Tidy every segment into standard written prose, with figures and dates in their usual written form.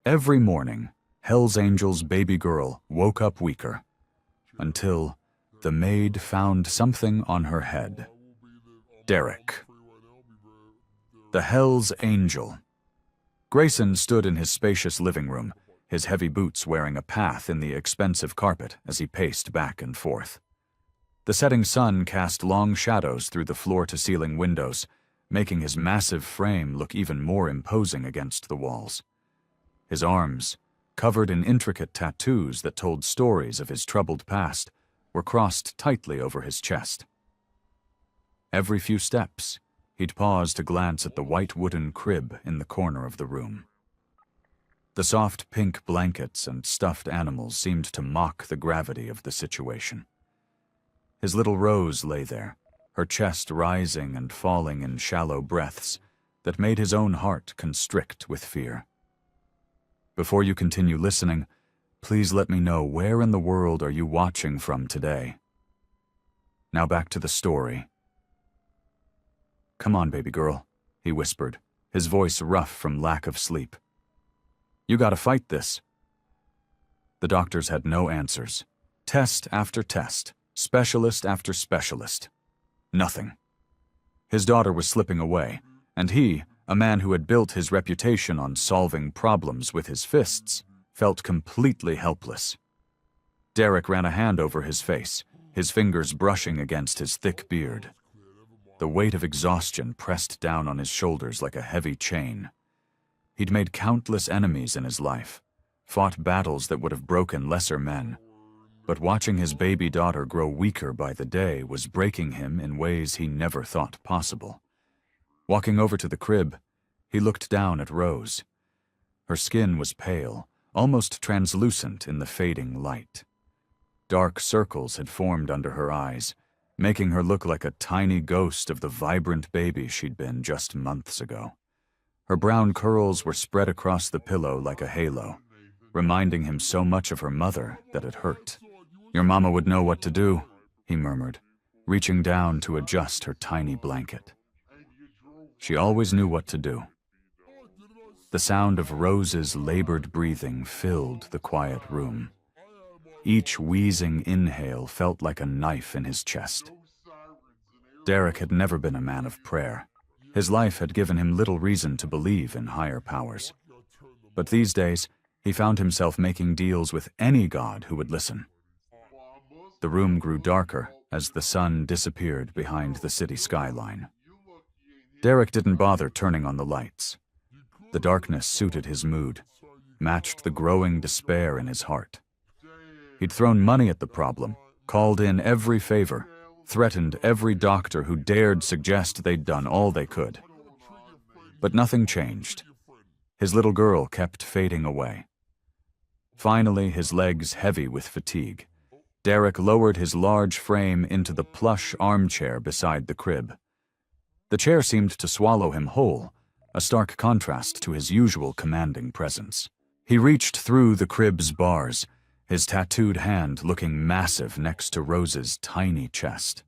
Every morning, Hell's Angels' baby girl woke up weaker, until the maid found something on her head. Derek. The Hell's Angel. Grayson stood in his spacious living room, his heavy boots wearing a path in the expensive carpet as he paced back and forth. The setting sun cast long shadows through the floor-to-ceiling windows, making his massive frame look even more imposing against the walls. His arms, covered in intricate tattoos that told stories of his troubled past, were crossed tightly over his chest. Every few steps, he'd pause to glance at the white wooden crib in the corner of the room. The soft pink blankets and stuffed animals seemed to mock the gravity of the situation. His little Rose lay there, her chest rising and falling in shallow breaths that made his own heart constrict with fear. Before you continue listening, please let me know where in the world are you watching from today. Now back to the story. "Come on, baby girl," he whispered, his voice rough from lack of sleep. "You gotta fight this." The doctors had no answers. Test after test, specialist after specialist. Nothing. His daughter was slipping away, and he, a man who had built his reputation on solving problems with his fists, felt completely helpless. Derek ran a hand over his face, his fingers brushing against his thick beard. The weight of exhaustion pressed down on his shoulders like a heavy chain. He'd made countless enemies in his life, fought battles that would have broken lesser men, but watching his baby daughter grow weaker by the day was breaking him in ways he never thought possible. Walking over to the crib, he looked down at Rose. Her skin was pale, almost translucent in the fading light. Dark circles had formed under her eyes, making her look like a tiny ghost of the vibrant baby she'd been just months ago. Her brown curls were spread across the pillow like a halo, reminding him so much of her mother that it hurt. "Your mama would know what to do," he murmured, reaching down to adjust her tiny blanket. She always knew what to do. The sound of Rose's labored breathing filled the quiet room. Each wheezing inhale felt like a knife in his chest. Derek had never been a man of prayer. His life had given him little reason to believe in higher powers. But these days, he found himself making deals with any god who would listen. The room grew darker as the sun disappeared behind the city skyline. Derek didn't bother turning on the lights. The darkness suited his mood, matched the growing despair in his heart. He'd thrown money at the problem, called in every favor, threatened every doctor who dared suggest they'd done all they could. But nothing changed. His little girl kept fading away. Finally, his legs heavy with fatigue, Derek lowered his large frame into the plush armchair beside the crib. The chair seemed to swallow him whole, a stark contrast to his usual commanding presence. He reached through the crib's bars, his tattooed hand looking massive next to Rose's tiny chest.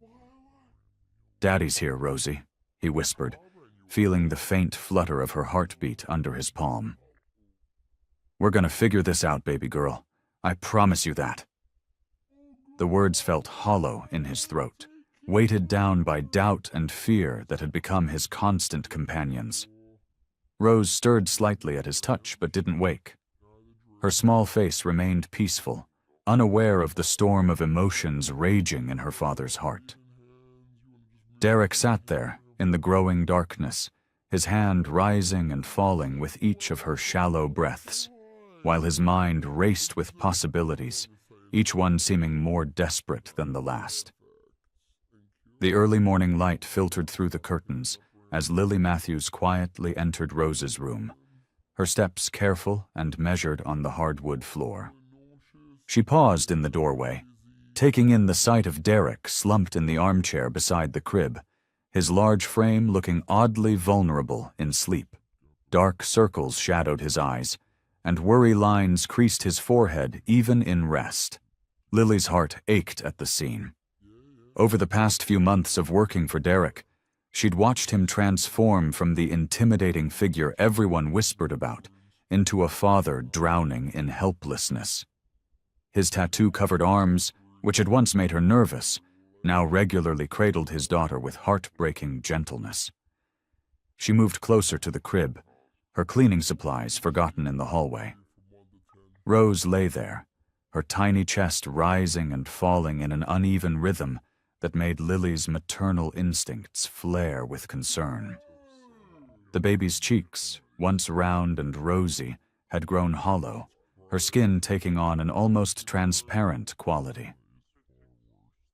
"Daddy's here, Rosie," he whispered, feeling the faint flutter of her heartbeat under his palm. "We're gonna figure this out, baby girl. I promise you that." The words felt hollow in his throat, weighted down by doubt and fear that had become his constant companions. Rose stirred slightly at his touch but didn't wake. Her small face remained peaceful, unaware of the storm of emotions raging in her father's heart. Derek sat there in the growing darkness, his hand rising and falling with each of her shallow breaths, while his mind raced with possibilities, each one seeming more desperate than the last. The early morning light filtered through the curtains as Lily Matthews quietly entered Rose's room, her steps careful and measured on the hardwood floor. She paused in the doorway, taking in the sight of Derek slumped in the armchair beside the crib, his large frame looking oddly vulnerable in sleep. Dark circles shadowed his eyes, and worry lines creased his forehead even in rest. Lily's heart ached at the scene. Over the past few months of working for Derek, she'd watched him transform from the intimidating figure everyone whispered about into a father drowning in helplessness. His tattoo-covered arms, which had once made her nervous, now regularly cradled his daughter with heartbreaking gentleness. She moved closer to the crib, her cleaning supplies forgotten in the hallway. Rose lay there, her tiny chest rising and falling in an uneven rhythm that made Lily's maternal instincts flare with concern. The baby's cheeks, once round and rosy, had grown hollow, her skin taking on an almost transparent quality.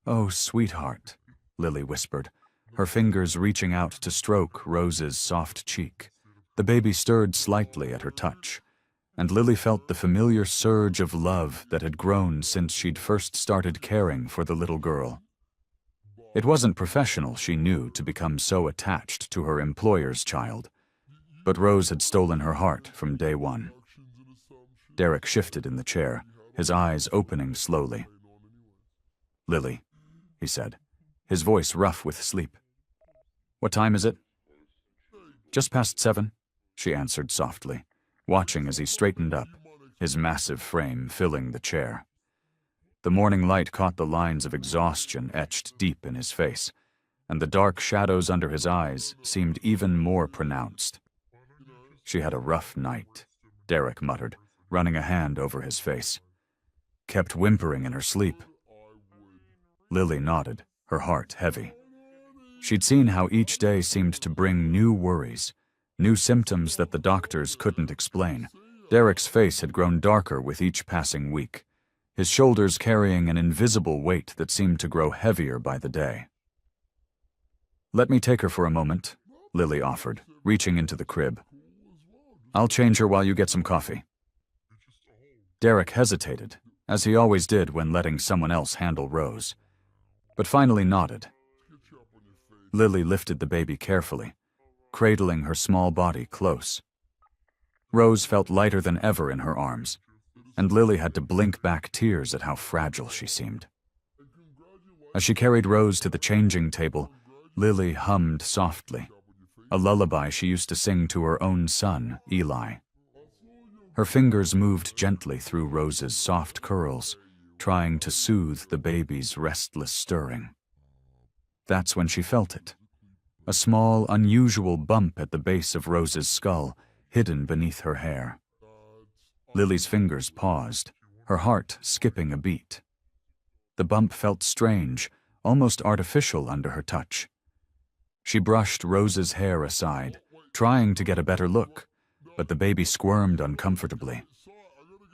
"Oh, sweetheart," Lily whispered, her fingers reaching out to stroke Rose's soft cheek. The baby stirred slightly at her touch, and Lily felt the familiar surge of love that had grown since she'd first started caring for the little girl. It wasn't professional, she knew, to become so attached to her employer's child, but Rose had stolen her heart from day one. Derek shifted in the chair, his eyes opening slowly. "Lily," he said, his voice rough with sleep. "What time is it?" "Just past 7, she answered softly, watching as he straightened up, his massive frame filling the chair. The morning light caught the lines of exhaustion etched deep in his face, and the dark shadows under his eyes seemed even more pronounced. "She had a rough night," Derek muttered, running a hand over his face. "Kept whimpering in her sleep." Lily nodded, her heart heavy. She'd seen how each day seemed to bring new worries, new symptoms that the doctors couldn't explain. Derek's face had grown darker with each passing week, his shoulders carrying an invisible weight that seemed to grow heavier by the day. "Let me take her for a moment," Lily offered, reaching into the crib. "I'll change her while you get some coffee." Derek hesitated, as he always did when letting someone else handle Rose, but finally nodded. Lily lifted the baby carefully, cradling her small body close. Rose felt lighter than ever in her arms, and Lily had to blink back tears at how fragile she seemed. As she carried Rose to the changing table, Lily hummed softly, a lullaby she used to sing to her own son, Eli. Her fingers moved gently through Rose's soft curls, trying to soothe the baby's restless stirring. That's when she felt it. A small, unusual bump at the base of Rose's skull, hidden beneath her hair. Lily's fingers paused, her heart skipping a beat. The bump felt strange, almost artificial under her touch. She brushed Rose's hair aside, trying to get a better look, but the baby squirmed uncomfortably.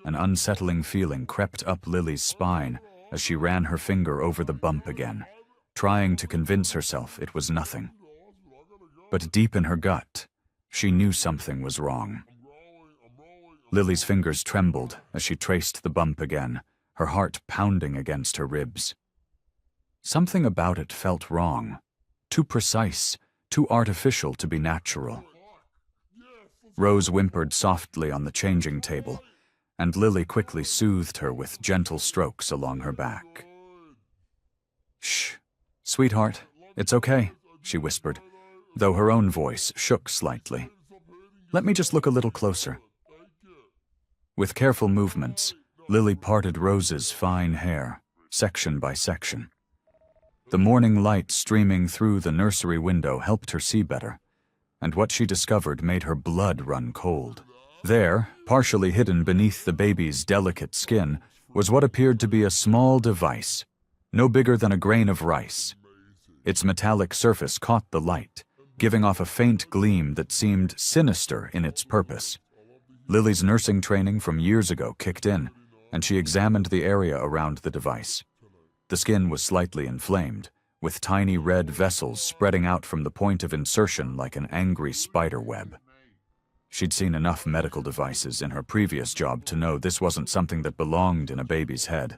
An unsettling feeling crept up Lily's spine as she ran her finger over the bump again, trying to convince herself it was nothing. But deep in her gut, she knew something was wrong. Lily's fingers trembled as she traced the bump again, her heart pounding against her ribs. Something about it felt wrong, too precise, too artificial to be natural. Rose whimpered softly on the changing table, and Lily quickly soothed her with gentle strokes along her back. "Shh, sweetheart, it's okay," she whispered, though her own voice shook slightly. "Let me just look a little closer." With careful movements, Lily parted Rose's fine hair, section by section. The morning light streaming through the nursery window helped her see better, and what she discovered made her blood run cold. There, partially hidden beneath the baby's delicate skin, was what appeared to be a small device, no bigger than a grain of rice. Its metallic surface caught the light, giving off a faint gleam that seemed sinister in its purpose. Lily's nursing training from years ago kicked in, and she examined the area around the device. The skin was slightly inflamed, with tiny red vessels spreading out from the point of insertion like an angry spider web. She'd seen enough medical devices in her previous job to know this wasn't something that belonged in a baby's head.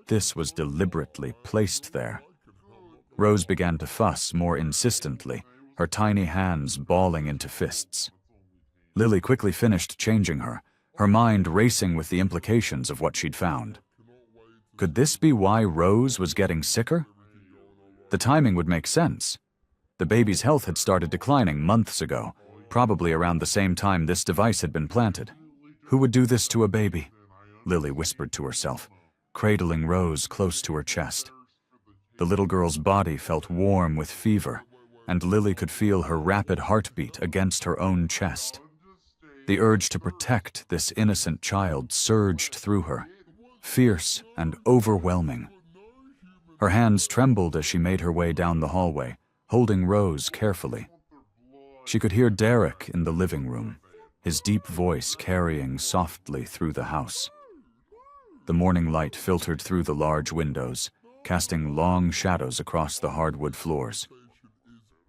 This was deliberately placed there. Rose began to fuss more insistently, her tiny hands balling into fists. Lily quickly finished changing her, her mind racing with the implications of what she'd found. Could this be why Rose was getting sicker? The timing would make sense. The baby's health had started declining months ago, probably around the same time this device had been planted. Who would do this to a baby? Lily whispered to herself, cradling Rose close to her chest. The little girl's body felt warm with fever, and Lily could feel her rapid heartbeat against her own chest. The urge to protect this innocent child surged through her, fierce and overwhelming. Her hands trembled as she made her way down the hallway, holding Rose carefully. She could hear Derek in the living room, his deep voice carrying softly through the house. The morning light filtered through the large windows, casting long shadows across the hardwood floors.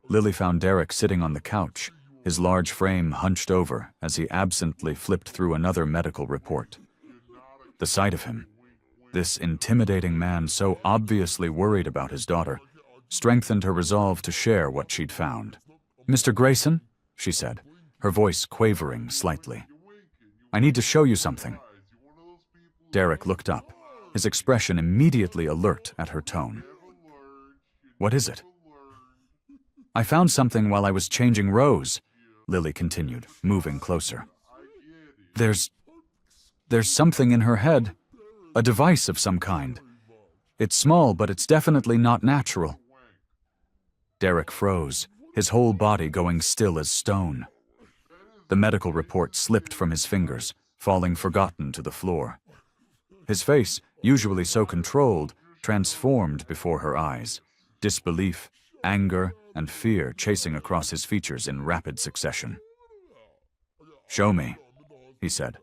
Lily found Derek sitting on the couch, his large frame hunched over as he absently flipped through another medical report. The sight of him, this intimidating man so obviously worried about his daughter, strengthened her resolve to share what she'd found. "Mr. Grayson," she said, her voice quavering slightly, "I need to show you something." Derek looked up, his expression immediately alert at her tone. "What is it?" "I found something while I was changing Rose," Lily continued, moving closer. There's something in her head, a device of some kind. It's small, but it's definitely not natural." Derek froze, his whole body going still as stone. The medical report slipped from his fingers, falling forgotten to the floor. His face, usually so controlled, transformed before her eyes, disbelief, anger, and fear chasing across his features in rapid succession. "Show me," he said,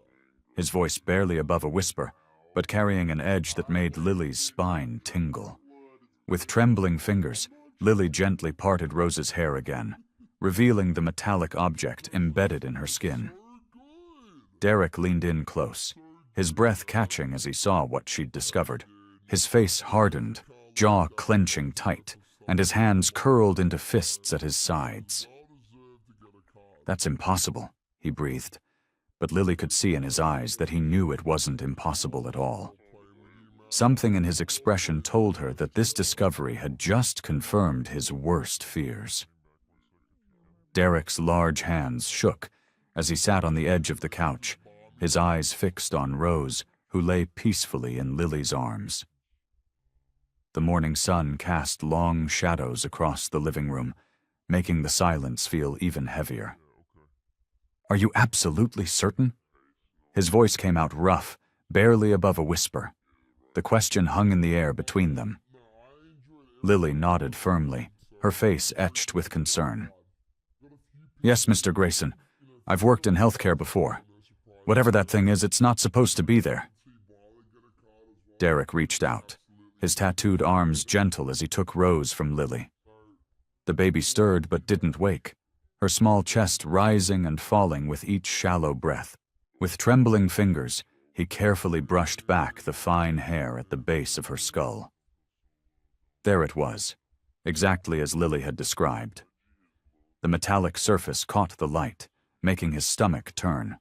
his voice barely above a whisper, but carrying an edge that made Lily's spine tingle. With trembling fingers, Lily gently parted Rose's hair again, revealing the metallic object embedded in her skin. Derek leaned in close, his breath catching as he saw what she'd discovered. His face hardened, jaw clenching tight, and his hands curled into fists at his sides. "That's impossible," he breathed, but Lily could see in his eyes that he knew it wasn't impossible at all. Something in his expression told her that this discovery had just confirmed his worst fears. Derek's large hands shook as he sat on the edge of the couch, his eyes fixed on Rose, who lay peacefully in Lily's arms. The morning sun cast long shadows across the living room, making the silence feel even heavier. "Are you absolutely certain?" His voice came out rough, barely above a whisper. The question hung in the air between them. Lily nodded firmly, her face etched with concern. "Yes, Mr. Grayson. I've worked in healthcare before. Whatever that thing is, it's not supposed to be there." Derek reached out, his tattooed arms gentle as he took Rose from Lily. The baby stirred but didn't wake, her small chest rising and falling with each shallow breath. With trembling fingers, he carefully brushed back the fine hair at the base of her skull. There it was, exactly as Lily had described. The metallic surface caught the light, making his stomach turn.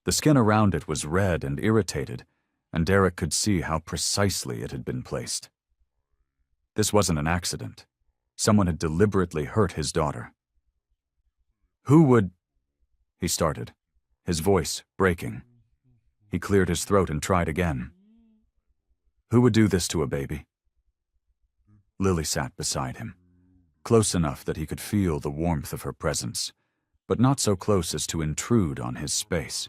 The skin around it was red and irritated, and Derek could see how precisely it had been placed. This wasn't an accident. Someone had deliberately hurt his daughter. "Who would—" he started, his voice breaking. He cleared his throat and tried again. "Who would do this to a baby?" Lily sat beside him, close enough that he could feel the warmth of her presence, but not so close as to intrude on his space.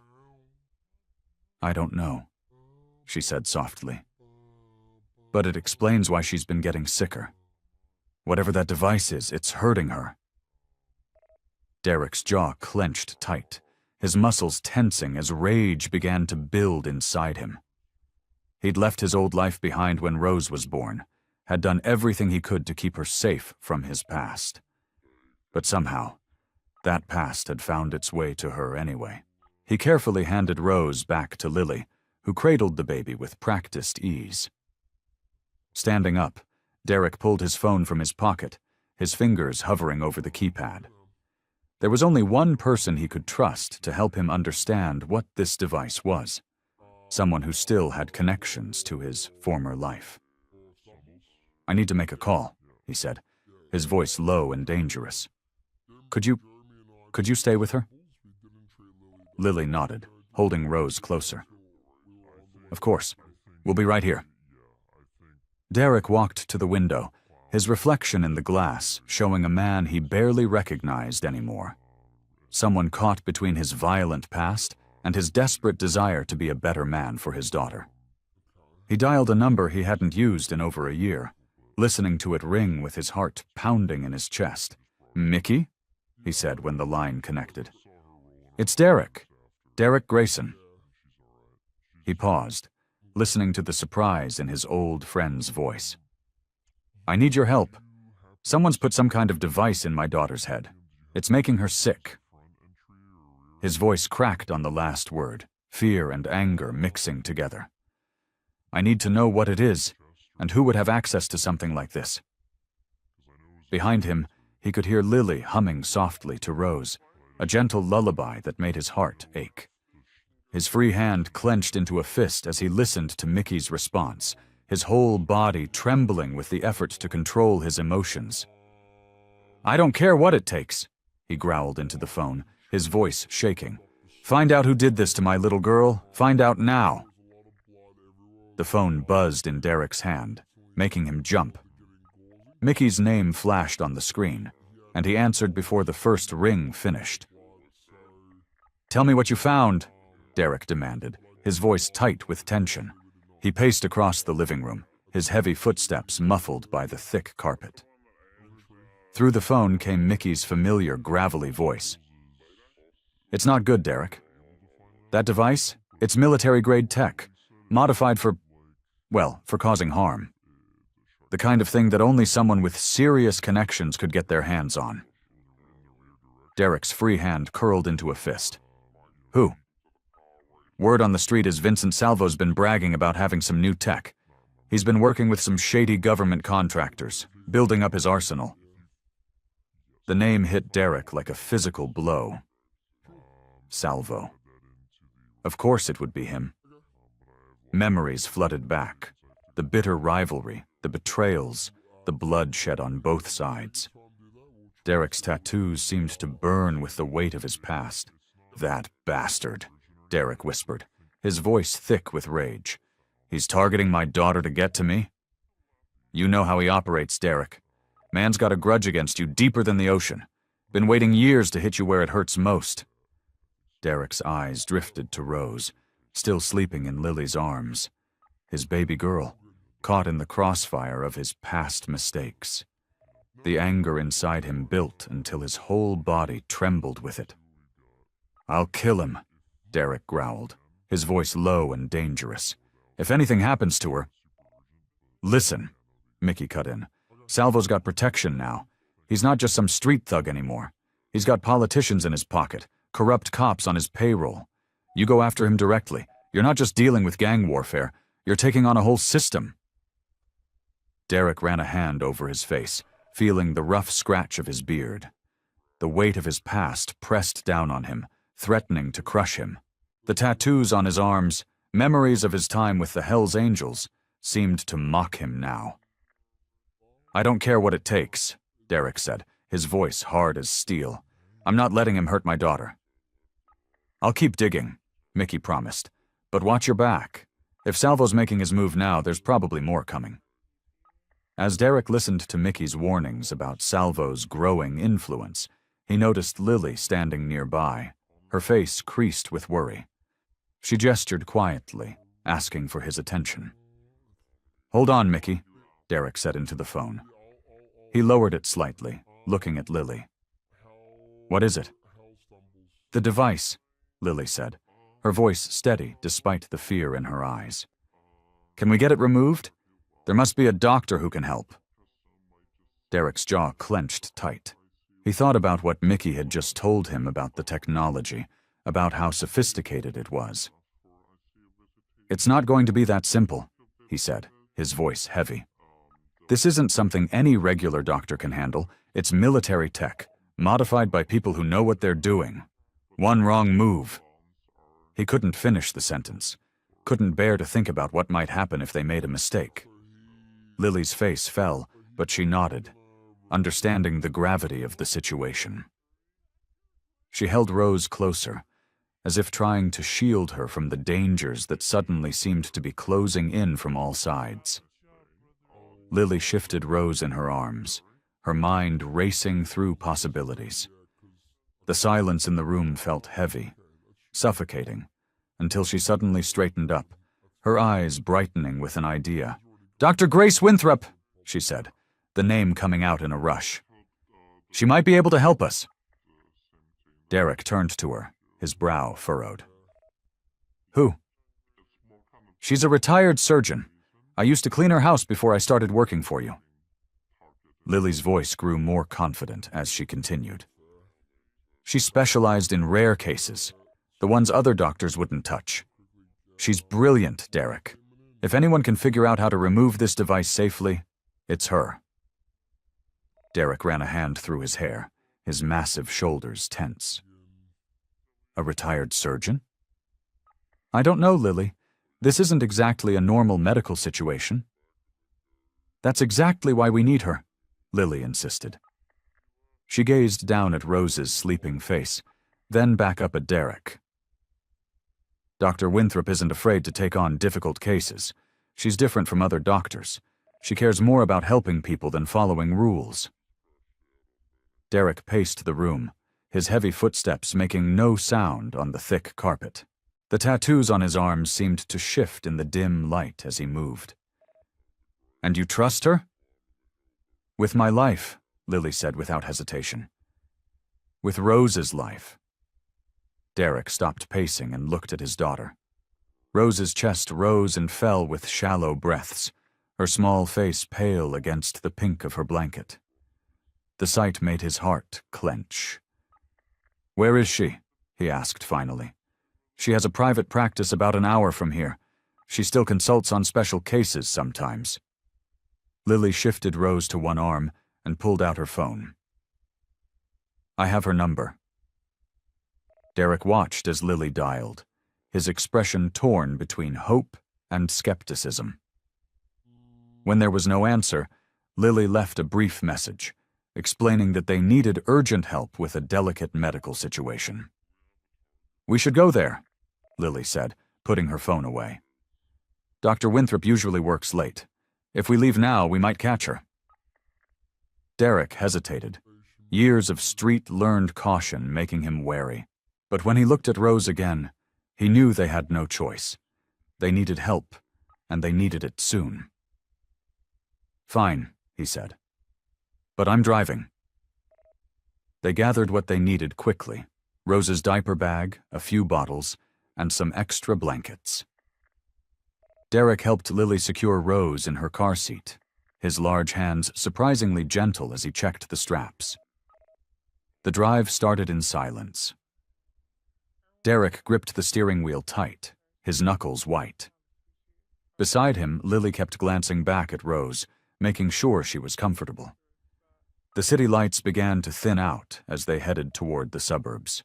"I don't know," she said softly. "But it explains why she's been getting sicker. Whatever that device is, it's hurting her." Derek's jaw clenched tight, his muscles tensing as rage began to build inside him. He'd left his old life behind when Rose was born, had done everything he could to keep her safe from his past. But somehow, that past had found its way to her anyway. He carefully handed Rose back to Lily, who cradled the baby with practiced ease. Standing up, Derek pulled his phone from his pocket, his fingers hovering over the keypad. There was only one person he could trust to help him understand what this device was. Someone who still had connections to his former life. "I need to make a call," he said, his voice low and dangerous. Could you stay with her?" Lily nodded, holding Rose closer. Of course. We'll be right here. Derek walked to the window, his reflection in the glass showing a man he barely recognized anymore. Someone caught between his violent past and his desperate desire to be a better man for his daughter. He dialed a number he hadn't used in over a year, listening to it ring with his heart pounding in his chest. "Mickey?" he said when the line connected. "It's Derek. Derek Grayson." He paused, listening to the surprise in his old friend's voice. "I need your help. Someone's put some kind of device in my daughter's head. It's making her sick." His voice cracked on the last word, fear and anger mixing together. "I need to know what it is, and who would have access to something like this." Behind him, he could hear Lily humming softly to Rose, a gentle lullaby that made his heart ache. His free hand clenched into a fist as he listened to Mickey's response, his whole body trembling with the effort to control his emotions. "I don't care what it takes," he growled into the phone, his voice shaking. "Find out who did this to my little girl. Find out now." The phone buzzed in Derek's hand, making him jump. Mickey's name flashed on the screen, and he answered before the first ring finished. "Tell me what you found," Derek demanded, his voice tight with tension. He paced across the living room, his heavy footsteps muffled by the thick carpet. Through the phone came Mickey's familiar gravelly voice. "It's not good, Derek. That device, it's military-grade tech, modified for causing harm. The kind of thing that only someone with serious connections could get their hands on." Derek's free hand curled into a fist. "Who?" "Word on the street is Vincent Salvo's been bragging about having some new tech. He's been working with some shady government contractors, building up his arsenal." The name hit Derek like a physical blow. Salvo. Of course it would be him. Memories flooded back. The bitter rivalry, the betrayals, the blood shed on both sides. Derek's tattoos seemed to burn with the weight of his past. "That bastard," Derek whispered, his voice thick with rage. "He's targeting my daughter to get to me? You know how he operates, Derek. Man's got a grudge against you deeper than the ocean. Been waiting years to hit you where it hurts most." Derek's eyes drifted to Rose, still sleeping in Lily's arms. His baby girl, caught in the crossfire of his past mistakes. The anger inside him built until his whole body trembled with it. "I'll kill him," Derek growled, his voice low and dangerous. "If anything happens to her—" "Listen," Mickey cut in. "Salvo's got protection now. He's not just some street thug anymore. He's got politicians in his pocket, corrupt cops on his payroll. You go after him directly. You're not just dealing with gang warfare. You're taking on a whole system." Derek ran a hand over his face, feeling the rough scratch of his beard. The weight of his past pressed down on him, threatening to crush him. The tattoos on his arms, memories of his time with the hellsangels, seemed to mock him now. "I don't care what it takes," Derek said, his voice hard as steel. "I'm not letting him hurt my daughter." "I'll keep digging," Mickey promised. "But watch your back. If Salvo's making his move now, there's probably more coming." As Derek listened to Mickey's warnings about Salvo's growing influence, he noticed Lily standing nearby, her face creased with worry. She gestured quietly, asking for his attention. "Hold on, Mickey," Derek said into the phone. He lowered it slightly, looking at Lily. "What is it?" "The device," Lily said, her voice steady despite the fear in her eyes. "Can we get it removed? There must be a doctor who can help." Derek's jaw clenched tight. He thought about what Mickey had just told him about the technology, about how sophisticated it was. "It's not going to be that simple," he said, his voice heavy. "This isn't something any regular doctor can handle. It's military tech, modified by people who know what they're doing. One wrong move." He couldn't finish the sentence, couldn't bear to think about what might happen if they made a mistake. Lily's face fell, but she nodded, understanding the gravity of the situation. She held Rose closer, as if trying to shield her from the dangers that suddenly seemed to be closing in from all sides. Lily shifted Rose in her arms, her mind racing through possibilities. The silence in the room felt heavy, suffocating, until she suddenly straightened up, her eyes brightening with an idea. "Dr. Grace Winthrop," she said, the name coming out in a rush. "She might be able to help us." Derek turned to her, his brow furrowed. "Who?" "She's a retired surgeon. I used to clean her house before I started working for you." Lily's voice grew more confident as she continued. "She specialized in rare cases, the ones other doctors wouldn't touch. She's brilliant, Derek. If anyone can figure out how to remove this device safely, it's her." Derek ran a hand through his hair, his massive shoulders tense. "A retired surgeon?" "I don't know, Lily. This isn't exactly a normal medical situation." "That's exactly why we need her," Lily insisted. She gazed down at Rose's sleeping face, then back up at Derek. "Dr. Winthrop isn't afraid to take on difficult cases. She's different from other doctors. She cares more about helping people than following rules." Derek paced the room, his heavy footsteps making no sound on the thick carpet. The tattoos on his arms seemed to shift in the dim light as he moved. "And you trust her?" "With my life," Lily said without hesitation. "With Rose's life." Derek stopped pacing and looked at his daughter. Rose's chest rose and fell with shallow breaths, her small face pale against the pink of her blanket. The sight made his heart clench. "Where is she?" he asked finally. "She has a private practice about an hour from here. She still consults on special cases sometimes." Lily shifted Rose to one arm and pulled out her phone. "I have her number." Derek watched as Lily dialed, his expression torn between hope and skepticism. When there was no answer, Lily left a brief message, explaining that they needed urgent help with a delicate medical situation. "We should go there," Lily said, putting her phone away. "Dr. Winthrop usually works late. If we leave now, we might catch her." Derek hesitated, years of street-learned caution making him wary. But when he looked at Rose again, he knew they had no choice. They needed help, and they needed it soon. "Fine," he said. "But I'm driving." They gathered what they needed quickly: Rose's diaper bag, a few bottles, and some extra blankets. Derek helped Lily secure Rose in her car seat, his large hands surprisingly gentle as he checked the straps. The drive started in silence. Derek gripped the steering wheel tight, his knuckles white. Beside him, Lily kept glancing back at Rose, making sure she was comfortable. The city lights began to thin out as they headed toward the suburbs.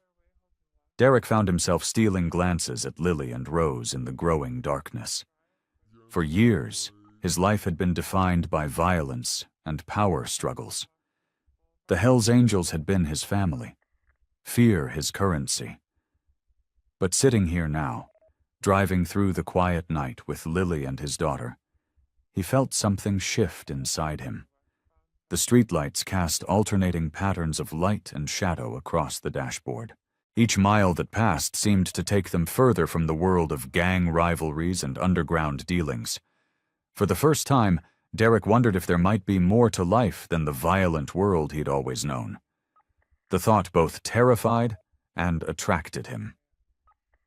Derek found himself stealing glances at Lily and Rose in the growing darkness. For years, his life had been defined by violence and power struggles. The hellsangels had been his family, fear his currency. But sitting here now, driving through the quiet night with Lily and his daughter, he felt something shift inside him. The streetlights cast alternating patterns of light and shadow across the dashboard. Each mile that passed seemed to take them further from the world of gang rivalries and underground dealings. For the first time, Derek wondered if there might be more to life than the violent world he'd always known. The thought both terrified and attracted him.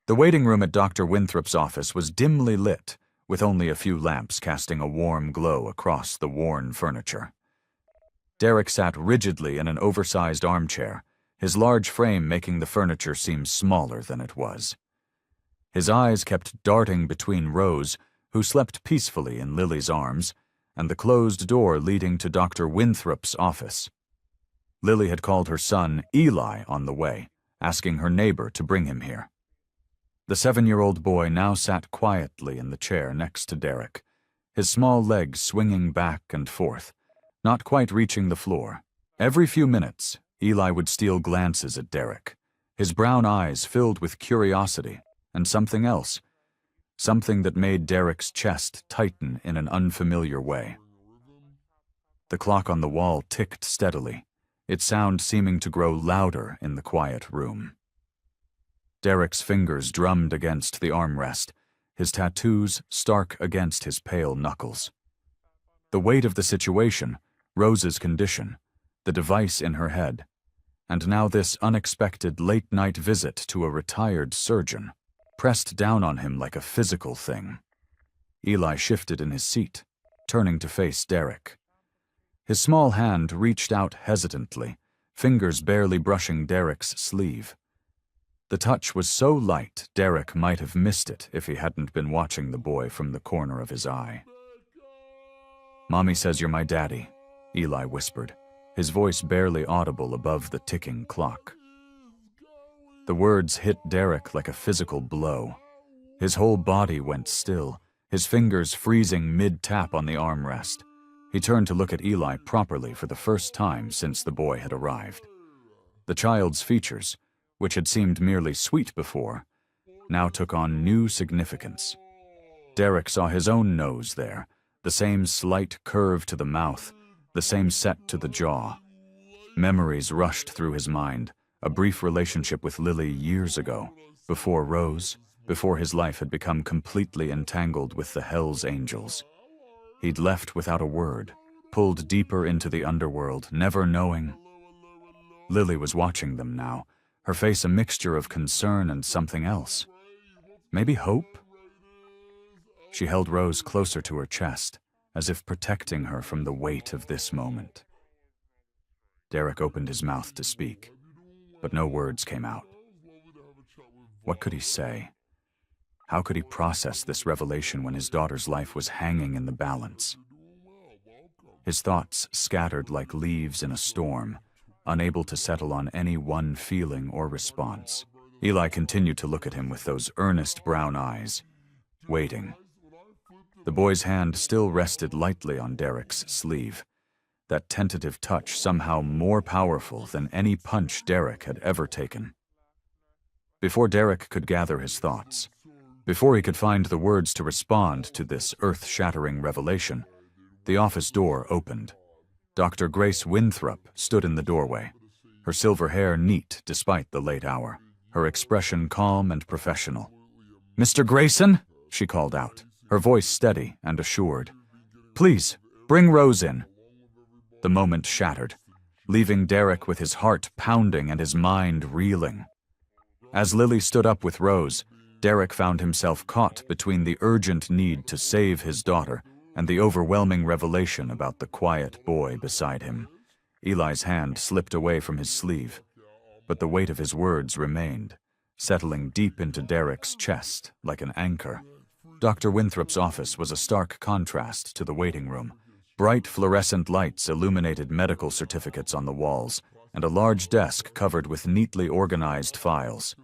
The waiting room at Dr. Winthrop's office was dimly lit, with only a few lamps casting a warm glow across the worn furniture. Derek sat rigidly in an oversized armchair, his large frame making the furniture seem smaller than it was. His eyes kept darting between Rose, who slept peacefully in Lily's arms, and the closed door leading to Dr. Winthrop's office. Lily had called her son Eli on the way, asking her neighbor to bring him here. The 7-year-old boy now sat quietly in the chair next to Derek, his small legs swinging back and forth, not quite reaching the floor. Every few minutes, Eli would steal glances at Derek, his brown eyes filled with curiosity and something else, something that made Derek's chest tighten in an unfamiliar way. The clock on the wall ticked steadily, its sound seeming to grow louder in the quiet room. Derek's fingers drummed against the armrest, his tattoos stark against his pale knuckles. The weight of the situation, Rose's condition, the device in her head, and now this unexpected late-night visit to a retired surgeon, pressed down on him like a physical thing. Eli shifted in his seat, turning to face Derek. His small hand reached out hesitantly, fingers barely brushing Derek's sleeve. The touch was so light, Derek might have missed it if he hadn't been watching the boy from the corner of his eye. "Mommy says you're my daddy," Eli whispered, his voice barely audible above the ticking clock. The words hit Derek like a physical blow. His whole body went still, his fingers freezing mid-tap on the armrest. He turned to look at Eli properly for the first time since the boy had arrived. The child's features, which had seemed merely sweet before, now took on new significance. Derek saw his own nose there, the same slight curve to the mouth, the same set to the jaw. Memories rushed through his mind, a brief relationship with Lily years ago, before Rose, before his life had become completely entangled with the hellsangels. He'd left without a word, pulled deeper into the underworld, never knowing. Lily was watching them now, her face a mixture of concern and something else. Maybe hope? She held Rose closer to her chest, as if protecting her from the weight of this moment. Derek opened his mouth to speak, but no words came out. What could he say? How could he process this revelation when his daughter's life was hanging in the balance? His thoughts scattered like leaves in a storm, unable to settle on any one feeling or response. Eli continued to look at him with those earnest brown eyes, waiting. The boy's hand still rested lightly on Derek's sleeve, that tentative touch somehow more powerful than any punch Derek had ever taken. Before Derek could gather his thoughts, before he could find the words to respond to this earth-shattering revelation, the office door opened. Dr. Grace Winthrop stood in the doorway, her silver hair neat despite the late hour, her expression calm and professional. "Mr. Grayson?" she called out, her voice steady and assured. "Please, bring Rose in." The moment shattered, leaving Derek with his heart pounding and his mind reeling. As Lily stood up with Rose, Derek found himself caught between the urgent need to save his daughter and the overwhelming revelation about the quiet boy beside him. Eli's hand slipped away from his sleeve, but the weight of his words remained, settling deep into Derek's chest like an anchor. Dr. Winthrop's office was a stark contrast to the waiting room. Bright fluorescent lights illuminated medical certificates on the walls, and a large desk covered with neatly organized files.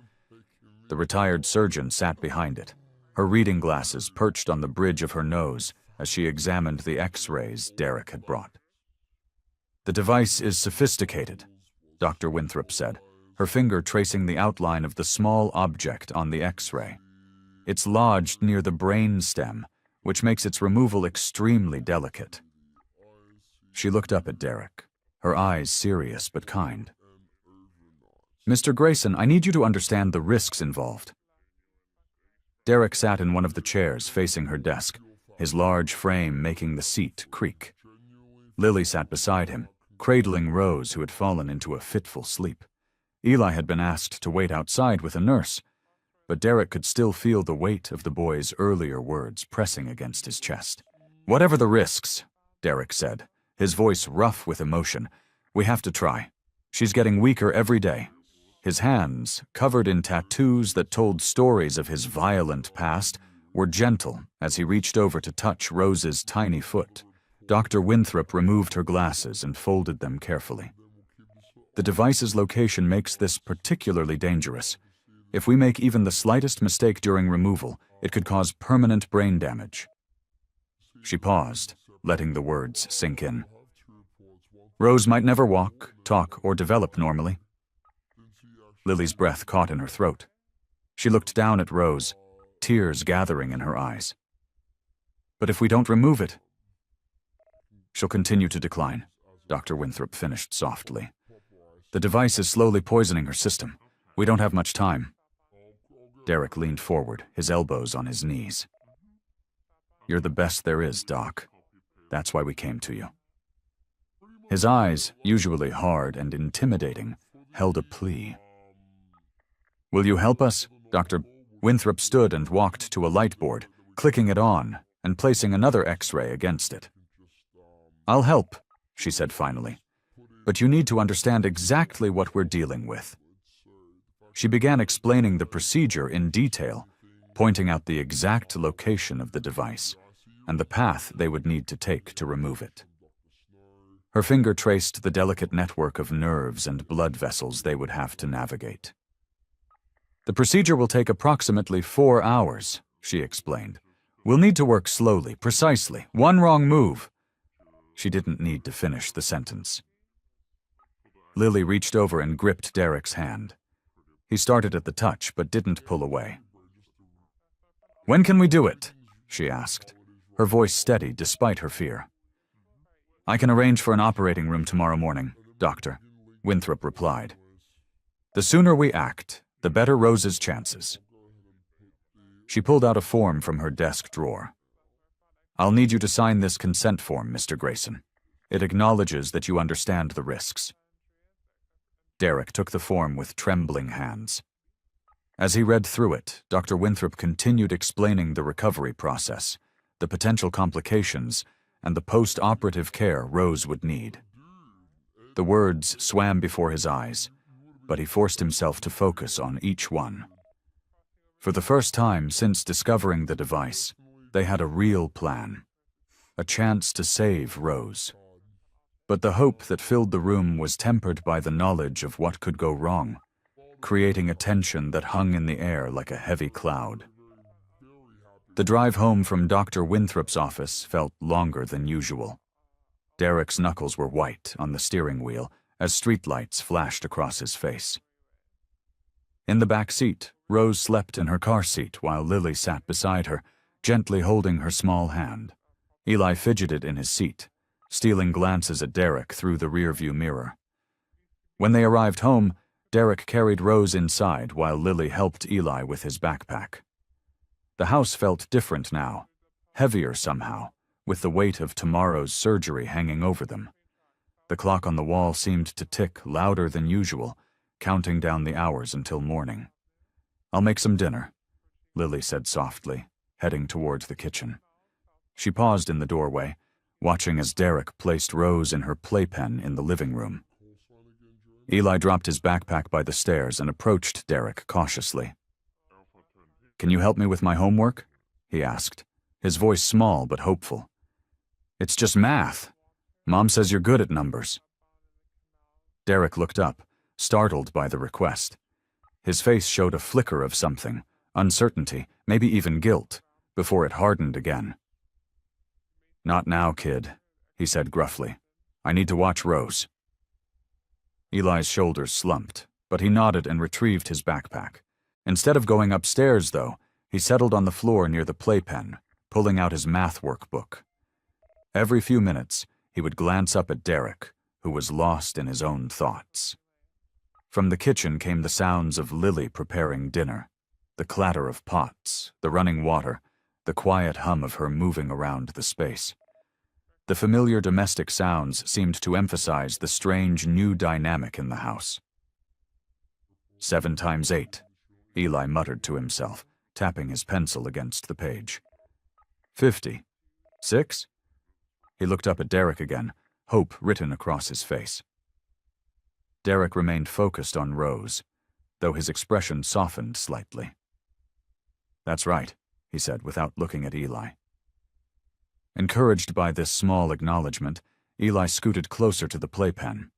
The retired surgeon sat behind it, her reading glasses perched on the bridge of her nose as she examined the X-rays Derek had brought. "The device is sophisticated," Dr. Winthrop said, her finger tracing the outline of the small object on the X-ray. "It's lodged near the brain stem, which makes its removal extremely delicate." She looked up at Derek, her eyes serious but kind. "Mr. Grayson, I need you to understand the risks involved." Derek sat in one of the chairs facing her desk, his large frame making the seat creak. Lily sat beside him, cradling Rose, who had fallen into a fitful sleep. Eli had been asked to wait outside with a nurse, but Derek could still feel the weight of the boy's earlier words pressing against his chest. "Whatever the risks," Derek said, his voice rough with emotion, "we have to try. She's getting weaker every day." His hands, covered in tattoos that told stories of his violent past, were gentle as he reached over to touch Rose's tiny foot. Dr. Winthrop removed her glasses and folded them carefully. "The device's location makes this particularly dangerous. If we make even the slightest mistake during removal, it could cause permanent brain damage." She paused, letting the words sink in. "Rose might never walk, talk, or develop normally." Lily's breath caught in her throat. She looked down at Rose, tears gathering in her eyes. But if we don't remove it, she'll continue to decline, Dr. Winthrop finished softly. The device is slowly poisoning her system. We don't have much time. Derek leaned forward, his elbows on his knees. You're the best there is, Doc. That's why we came to you. His eyes, usually hard and intimidating, held a plea. Will you help us? Dr. Winthrop stood and walked to a light board, clicking it on and placing another X-ray against it. I'll help, she said finally, but you need to understand exactly what we're dealing with. She began explaining the procedure in detail, pointing out the exact location of the device and the path they would need to take to remove it. Her finger traced the delicate network of nerves and blood vessels they would have to navigate. The procedure will take approximately 4 hours, she explained. We'll need to work slowly, precisely. One wrong move. She didn't need to finish the sentence. Lily reached over and gripped Derek's hand. He started at the touch, but didn't pull away. When can we do it? She asked, her voice steady despite her fear. I can arrange for an operating room tomorrow morning, Doctor, Winthrop replied. The sooner we act, the better Rose's chances. She pulled out a form from her desk drawer. I'll need you to sign this consent form, Mr. Grayson. It acknowledges that you understand the risks. Derek took the form with trembling hands. As he read through it, Dr. Winthrop continued explaining the recovery process, the potential complications, and the post-operative care Rose would need. The words swam before his eyes, but he forced himself to focus on each one. For the first time since discovering the device, they had a real plan, a chance to save Rose. But the hope that filled the room was tempered by the knowledge of what could go wrong, creating a tension that hung in the air like a heavy cloud. The drive home from Dr. Winthrop's office felt longer than usual. Derek's knuckles were white on the steering wheel as streetlights flashed across his face. In the back seat, Rose slept in her car seat while Lily sat beside her, gently holding her small hand. Eli fidgeted in his seat, stealing glances at Derek through the rearview mirror. When they arrived home, Derek carried Rose inside while Lily helped Eli with his backpack. The house felt different now, heavier somehow, with the weight of tomorrow's surgery hanging over them. The clock on the wall seemed to tick louder than usual, counting down the hours until morning. I'll make some dinner, Lily said softly, heading towards the kitchen. She paused in the doorway, watching as Derek placed Rose in her playpen in the living room. Eli dropped his backpack by the stairs and approached Derek cautiously. Can you help me with my homework? He asked, his voice small but hopeful. It's just math. Mom says you're good at numbers. Derek looked up, startled by the request. His face showed a flicker of something, uncertainty, maybe even guilt, before it hardened again. Not now, kid, he said gruffly. I need to watch Rose. Eli's shoulders slumped, but he nodded and retrieved his backpack. Instead of going upstairs, though, he settled on the floor near the playpen, pulling out his math workbook. Every few minutes, he would glance up at Derek, who was lost in his own thoughts. From the kitchen came the sounds of Lily preparing dinner, the clatter of pots, the running water, the quiet hum of her moving around the space. The familiar domestic sounds seemed to emphasize the strange new dynamic in the house. 7 times 8, Eli muttered to himself, tapping his pencil against the page. 50. 6? He looked up at Derek again, hope written across his face. Derek remained focused on Rose, though his expression softened slightly. That's right, he said without looking at Eli. Encouraged by this small acknowledgement, Eli scooted closer to the playpen.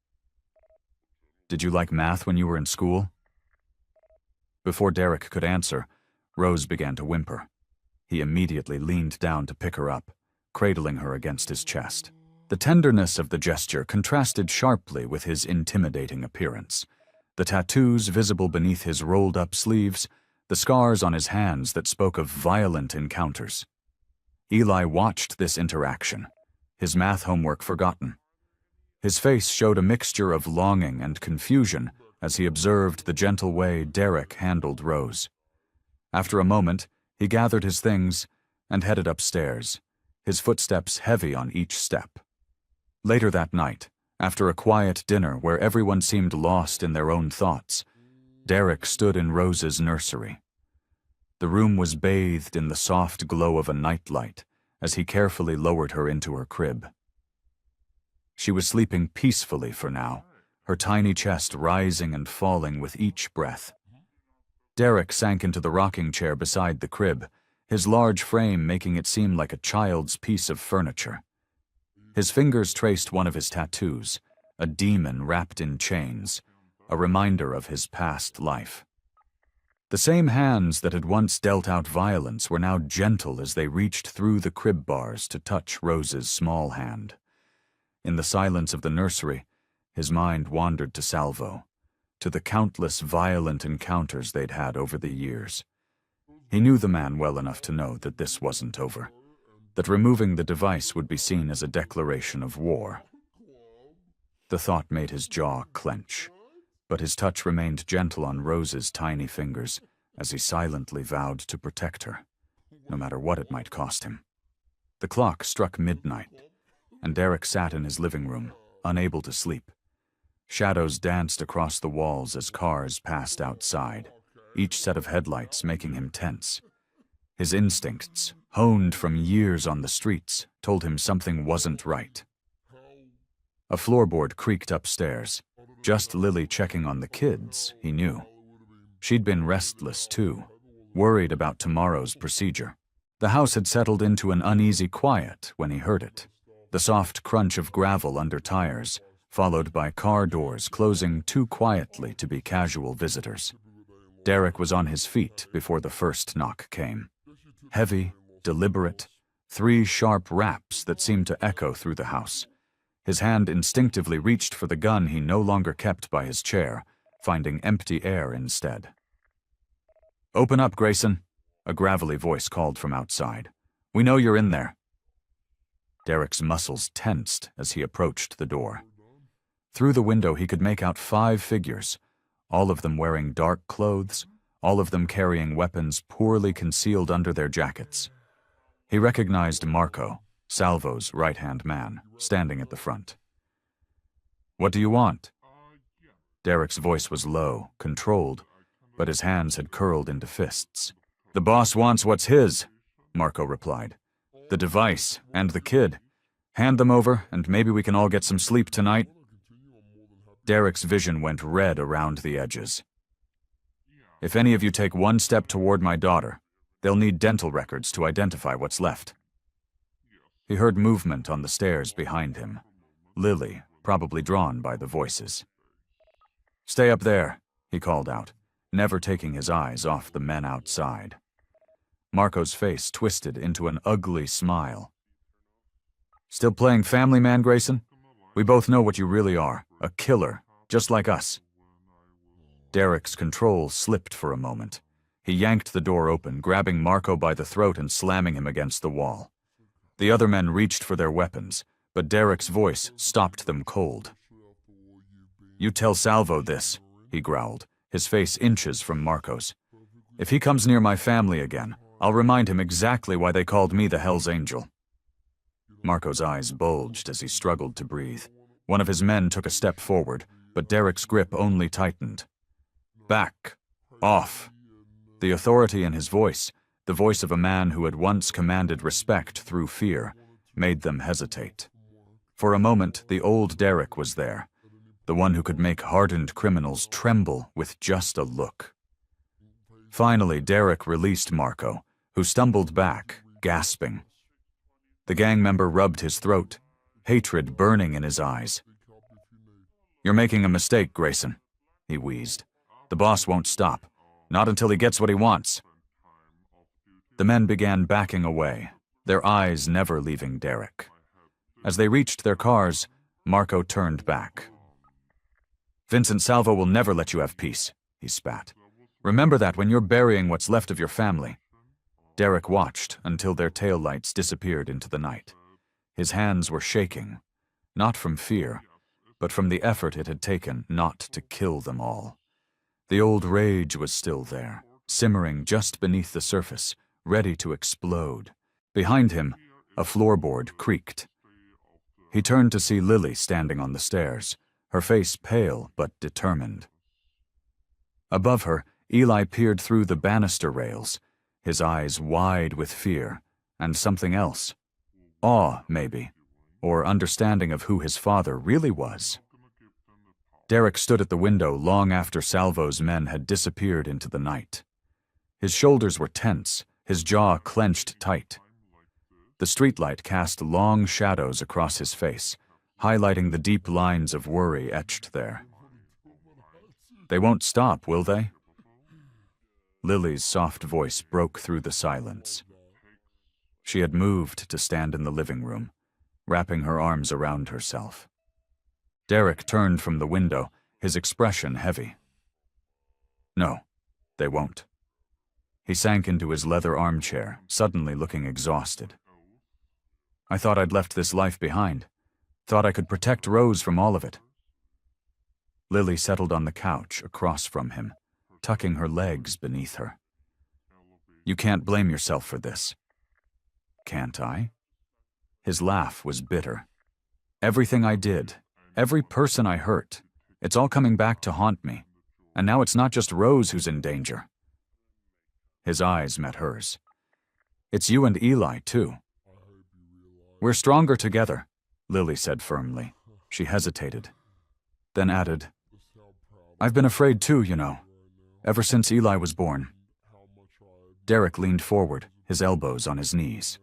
Did you like math when you were in school? Before Derek could answer, Rose began to whimper. He immediately leaned down to pick her up, cradling her against his chest. The tenderness of the gesture contrasted sharply with his intimidating appearance. The tattoos visible beneath his rolled-up sleeves, the scars on his hands that spoke of violent encounters. Eli watched this interaction, his math homework forgotten. His face showed a mixture of longing and confusion as he observed the gentle way Derek handled Rose. After a moment, he gathered his things and headed upstairs, his footsteps heavy on each step. Later that night, after a quiet dinner where everyone seemed lost in their own thoughts, Derek stood in Rose's nursery. The room was bathed in the soft glow of a nightlight as he carefully lowered her into her crib. She was sleeping peacefully for now, her tiny chest rising and falling with each breath. Derek sank into the rocking chair beside the crib, his large frame making it seem like a child's piece of furniture. His fingers traced one of his tattoos, a demon wrapped in chains, a reminder of his past life. The same hands that had once dealt out violence were now gentle as they reached through the crib bars to touch Rose's small hand. In the silence of the nursery, his mind wandered to Salvo, to the countless violent encounters they'd had over the years. He knew the man well enough to know that this wasn't over, that removing the device would be seen as a declaration of war. The thought made his jaw clench, but his touch remained gentle on Rose's tiny fingers as he silently vowed to protect her, no matter what it might cost him. The clock struck midnight, and Derek sat in his living room, unable to sleep. Shadows danced across the walls as cars passed outside, each set of headlights making him tense. His instincts, honed from years on the streets, told him something wasn't right. A floorboard creaked upstairs, just Lily checking on the kids, he knew. She'd been restless, too, worried about tomorrow's procedure. The house had settled into an uneasy quiet when he heard it, the soft crunch of gravel under tires, followed by car doors closing too quietly to be casual visitors. Derek was on his feet before the first knock came. Heavy, deliberate, 3 sharp raps that seemed to echo through the house. His hand instinctively reached for the gun he no longer kept by his chair, finding empty air instead. "Open up, Grayson," a gravelly voice called from outside. "We know you're in there." Derek's muscles tensed as he approached the door. Through the window he could make out 5 figures, all of them wearing dark clothes, all of them carrying weapons poorly concealed under their jackets. He recognized Marco, Salvo's right-hand man, standing at the front. "What do you want?" Derek's voice was low, controlled, but his hands had curled into fists. "The boss wants what's his," Marco replied. "The device, and the kid. Hand them over, and maybe we can all get some sleep tonight." Derek's vision went red around the edges. "If any of you take one step toward my daughter, they'll need dental records to identify what's left." He heard movement on the stairs behind him. Lily, probably drawn by the voices. "Stay up there," he called out, never taking his eyes off the men outside. Marco's face twisted into an ugly smile. "Still playing family man, Grayson? We both know what you really are, a killer, just like us." Derek's control slipped for a moment. He yanked the door open, grabbing Marco by the throat and slamming him against the wall. The other men reached for their weapons, but Derek's voice stopped them cold. "You tell Salvo this," he growled, his face inches from Marco's. "If he comes near my family again, I'll remind him exactly why they called me the Hell's Angel." Marco's eyes bulged as he struggled to breathe. One of his men took a step forward, but Derek's grip only tightened. "Back. Off." The authority in his voice, the voice of a man who had once commanded respect through fear, made them hesitate. For a moment, the old Derek was there, the one who could make hardened criminals tremble with just a look. Finally, Derek released Marco, who stumbled back, gasping. The gang member rubbed his throat, hatred burning in his eyes. "You're making a mistake, Grayson," he wheezed. "The boss won't stop, not until he gets what he wants." The men began backing away, their eyes never leaving Derek. As they reached their cars, Marco turned back. Vincent Salvo will never let you have peace, he spat. Remember that when you're burying what's left of your family. Derek watched until their taillights disappeared into the night. His hands were shaking, not from fear, but from the effort it had taken not to kill them all. The old rage was still there, simmering just beneath the surface, ready to explode. Behind him, a floorboard creaked. He turned to see Lily standing on the stairs, her face pale but determined. Above her, Eli peered through the banister rails, his eyes wide with fear, and something else. Awe, maybe, or understanding of who his father really was. Derek stood at the window long after Salvo's men had disappeared into the night. His shoulders were tense, his jaw clenched tight. The streetlight cast long shadows across his face, highlighting the deep lines of worry etched there. They won't stop, will they? Lily's soft voice broke through the silence. She had moved to stand in the living room, wrapping her arms around herself. Derek turned from the window, his expression heavy. No, they won't. He sank into his leather armchair, suddenly looking exhausted. I thought I'd left this life behind. Thought I could protect Rose from all of it. Lily settled on the couch across from him, tucking her legs beneath her. You can't blame yourself for this. Can't I? His laugh was bitter. Everything I did, every person I hurt, it's all coming back to haunt me. And now it's not just Rose who's in danger. His eyes met hers. It's you and Eli, too. We're stronger together, Lily said firmly. She hesitated, then added, I've been afraid too, you know, ever since Eli was born. Derek leaned forward, his elbows on his knees.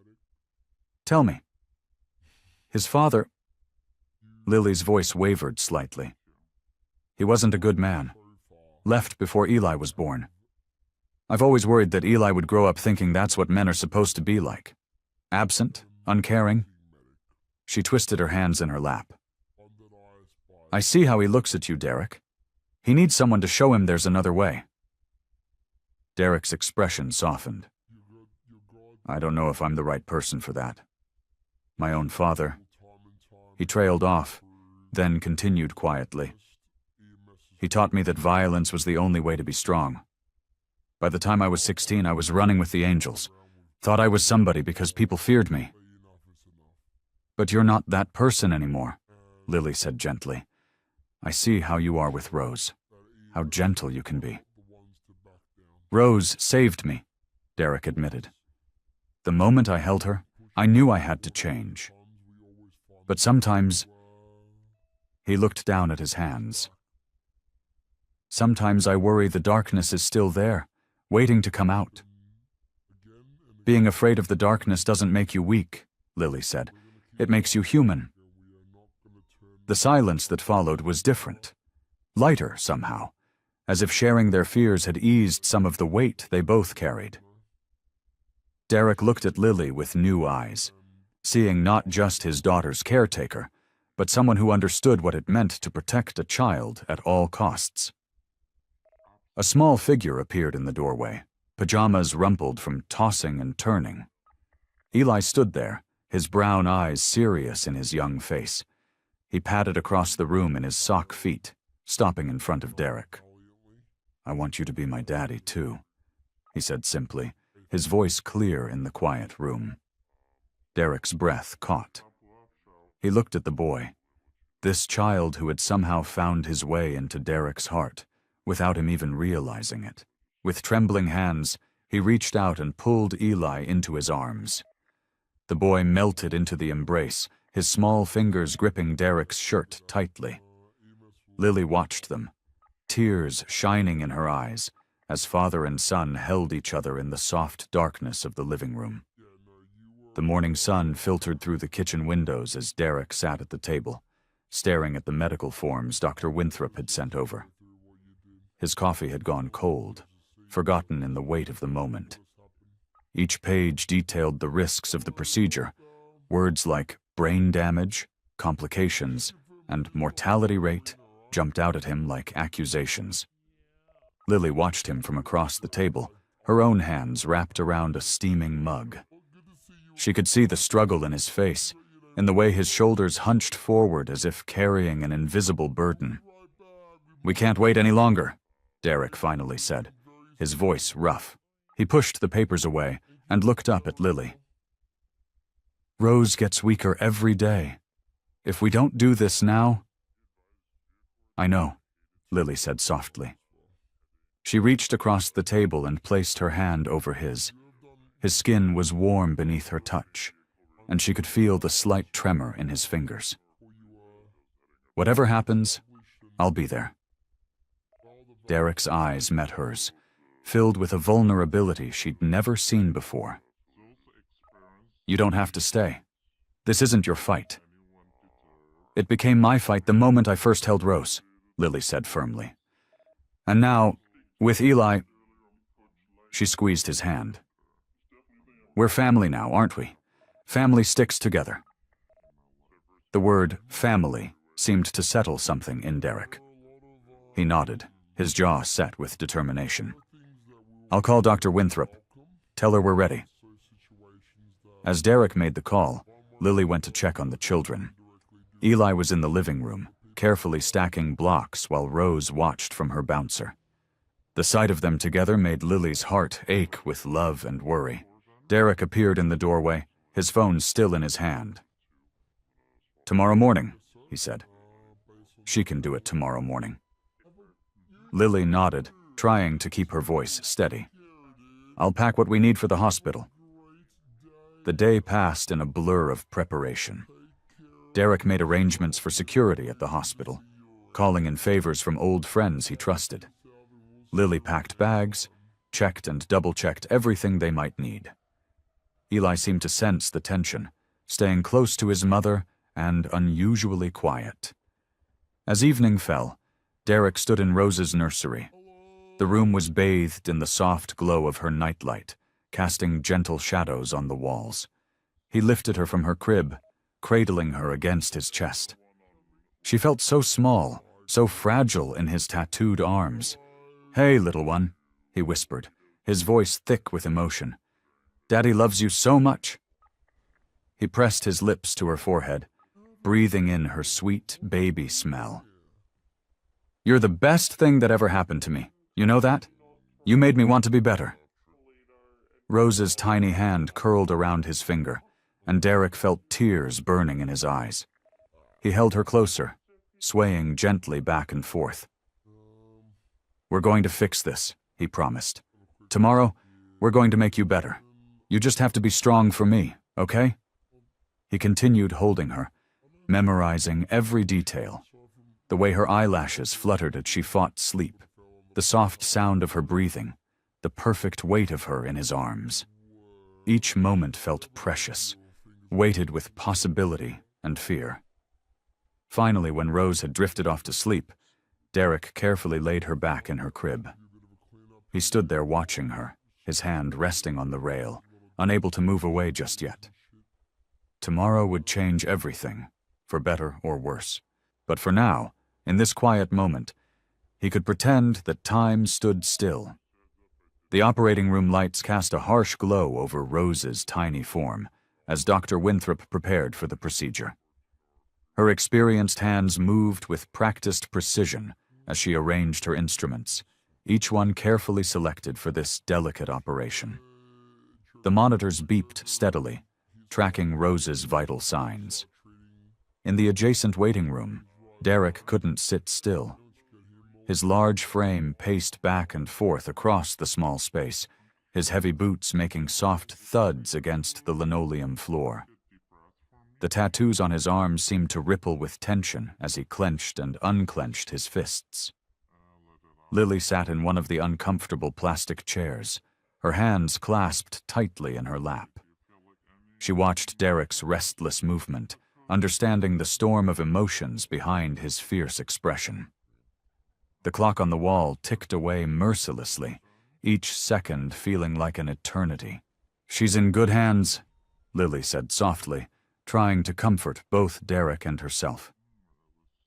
Tell me. His father... Lily's voice wavered slightly. He wasn't a good man. Left before Eli was born. I've always worried that Eli would grow up thinking that's what men are supposed to be like. Absent, uncaring. She twisted her hands in her lap. I see how he looks at you, Derek. He needs someone to show him there's another way. Derek's expression softened. I don't know if I'm the right person for that. My own father. He trailed off, then continued quietly. He taught me that violence was the only way to be strong. By the time I was 16, I was running with the angels. Thought I was somebody because people feared me. But you're not that person anymore, Lily said gently. I see how you are with Rose, how gentle you can be. Rose saved me, Derek admitted. The moment I held her, I knew I had to change. But sometimes... He looked down at his hands. Sometimes I worry the darkness is still there, waiting to come out. Being afraid of the darkness doesn't make you weak, Lily said. It makes you human. The silence that followed was different, lighter somehow, as if sharing their fears had eased some of the weight they both carried. Derek looked at Lily with new eyes, seeing not just his daughter's caretaker, but someone who understood what it meant to protect a child at all costs. A small figure appeared in the doorway, pajamas rumpled from tossing and turning. Eli stood there, his brown eyes serious in his young face. He padded across the room in his sock feet, stopping in front of Derek. I want you to be my daddy, too, he said simply, his voice clear in the quiet room. Derek's breath caught. He looked at the boy, this child who had somehow found his way into Derek's heart, without him even realizing it. With trembling hands, he reached out and pulled Eli into his arms. The boy melted into the embrace, his small fingers gripping Derek's shirt tightly. Lily watched them, tears shining in her eyes, as father and son held each other in the soft darkness of the living room. The morning sun filtered through the kitchen windows as Derek sat at the table, staring at the medical forms Dr. Winthrop had sent over. His coffee had gone cold, forgotten in the weight of the moment. Each page detailed the risks of the procedure, words like brain damage, complications, and mortality rate jumped out at him like accusations. Lily watched him from across the table, her own hands wrapped around a steaming mug. She could see the struggle in his face, in the way his shoulders hunched forward as if carrying an invisible burden. "We can't wait any longer," Derek finally said, his voice rough. He pushed the papers away and looked up at Lily. "Rose gets weaker every day. If we don't do this now—" "I know," Lily said softly. She reached across the table and placed her hand over his. His skin was warm beneath her touch, and she could feel the slight tremor in his fingers. "Whatever happens, I'll be there." Derek's eyes met hers, filled with a vulnerability she'd never seen before. "You don't have to stay. This isn't your fight." "It became my fight the moment I first held Rose," Lily said firmly. "And now, with Eli—" She squeezed his hand. "We're family now, aren't we? Family sticks together." The word family seemed to settle something in Derek. He nodded, his jaw set with determination. "I'll call Dr. Winthrop. Tell her we're ready." As Derek made the call, Lily went to check on the children. Eli was in the living room, carefully stacking blocks while Rose watched from her bouncer. The sight of them together made Lily's heart ache with love and worry. Derek appeared in the doorway, his phone still in his hand. "Tomorrow morning," he said. "She can do it tomorrow morning." Lily nodded, trying to keep her voice steady. "I'll pack what we need for the hospital." The day passed in a blur of preparation. Derek made arrangements for security at the hospital, calling in favors from old friends he trusted. Lily packed bags, checked and double-checked everything they might need. Eli seemed to sense the tension, staying close to his mother and unusually quiet. As evening fell, Derek stood in Rose's nursery. The room was bathed in the soft glow of her nightlight, casting gentle shadows on the walls. He lifted her from her crib, cradling her against his chest. She felt so small, so fragile in his tattooed arms. "Hey, little one," he whispered, his voice thick with emotion. "Daddy loves you so much." He pressed his lips to her forehead, breathing in her sweet baby smell. "You're the best thing that ever happened to me. You know that? You made me want to be better." Rose's tiny hand curled around his finger, and Derek felt tears burning in his eyes. He held her closer, swaying gently back and forth. "We're going to fix this," he promised. "Tomorrow, we're going to make you better. You just have to be strong for me, okay?" He continued holding her, memorizing every detail. The way her eyelashes fluttered as she fought sleep, the soft sound of her breathing, the perfect weight of her in his arms. Each moment felt precious, weighted with possibility and fear. Finally, when Rose had drifted off to sleep, Derek carefully laid her back in her crib. He stood there watching her, his hand resting on the rail, unable to move away just yet. Tomorrow would change everything, for better or worse. But for now, in this quiet moment, he could pretend that time stood still. The operating room lights cast a harsh glow over Rose's tiny form as Dr. Winthrop prepared for the procedure. Her experienced hands moved with practiced precision as she arranged her instruments, each one carefully selected for this delicate operation. The monitors beeped steadily, tracking Rose's vital signs. In the adjacent waiting room, Derek couldn't sit still. His large frame paced back and forth across the small space, his heavy boots making soft thuds against the linoleum floor. The tattoos on his arms seemed to ripple with tension as he clenched and unclenched his fists. Lily sat in one of the uncomfortable plastic chairs, her hands clasped tightly in her lap. She watched Derek's restless movement, understanding the storm of emotions behind his fierce expression. The clock on the wall ticked away mercilessly, each second feeling like an eternity. "She's in good hands," Lily said softly, trying to comfort both Derek and herself.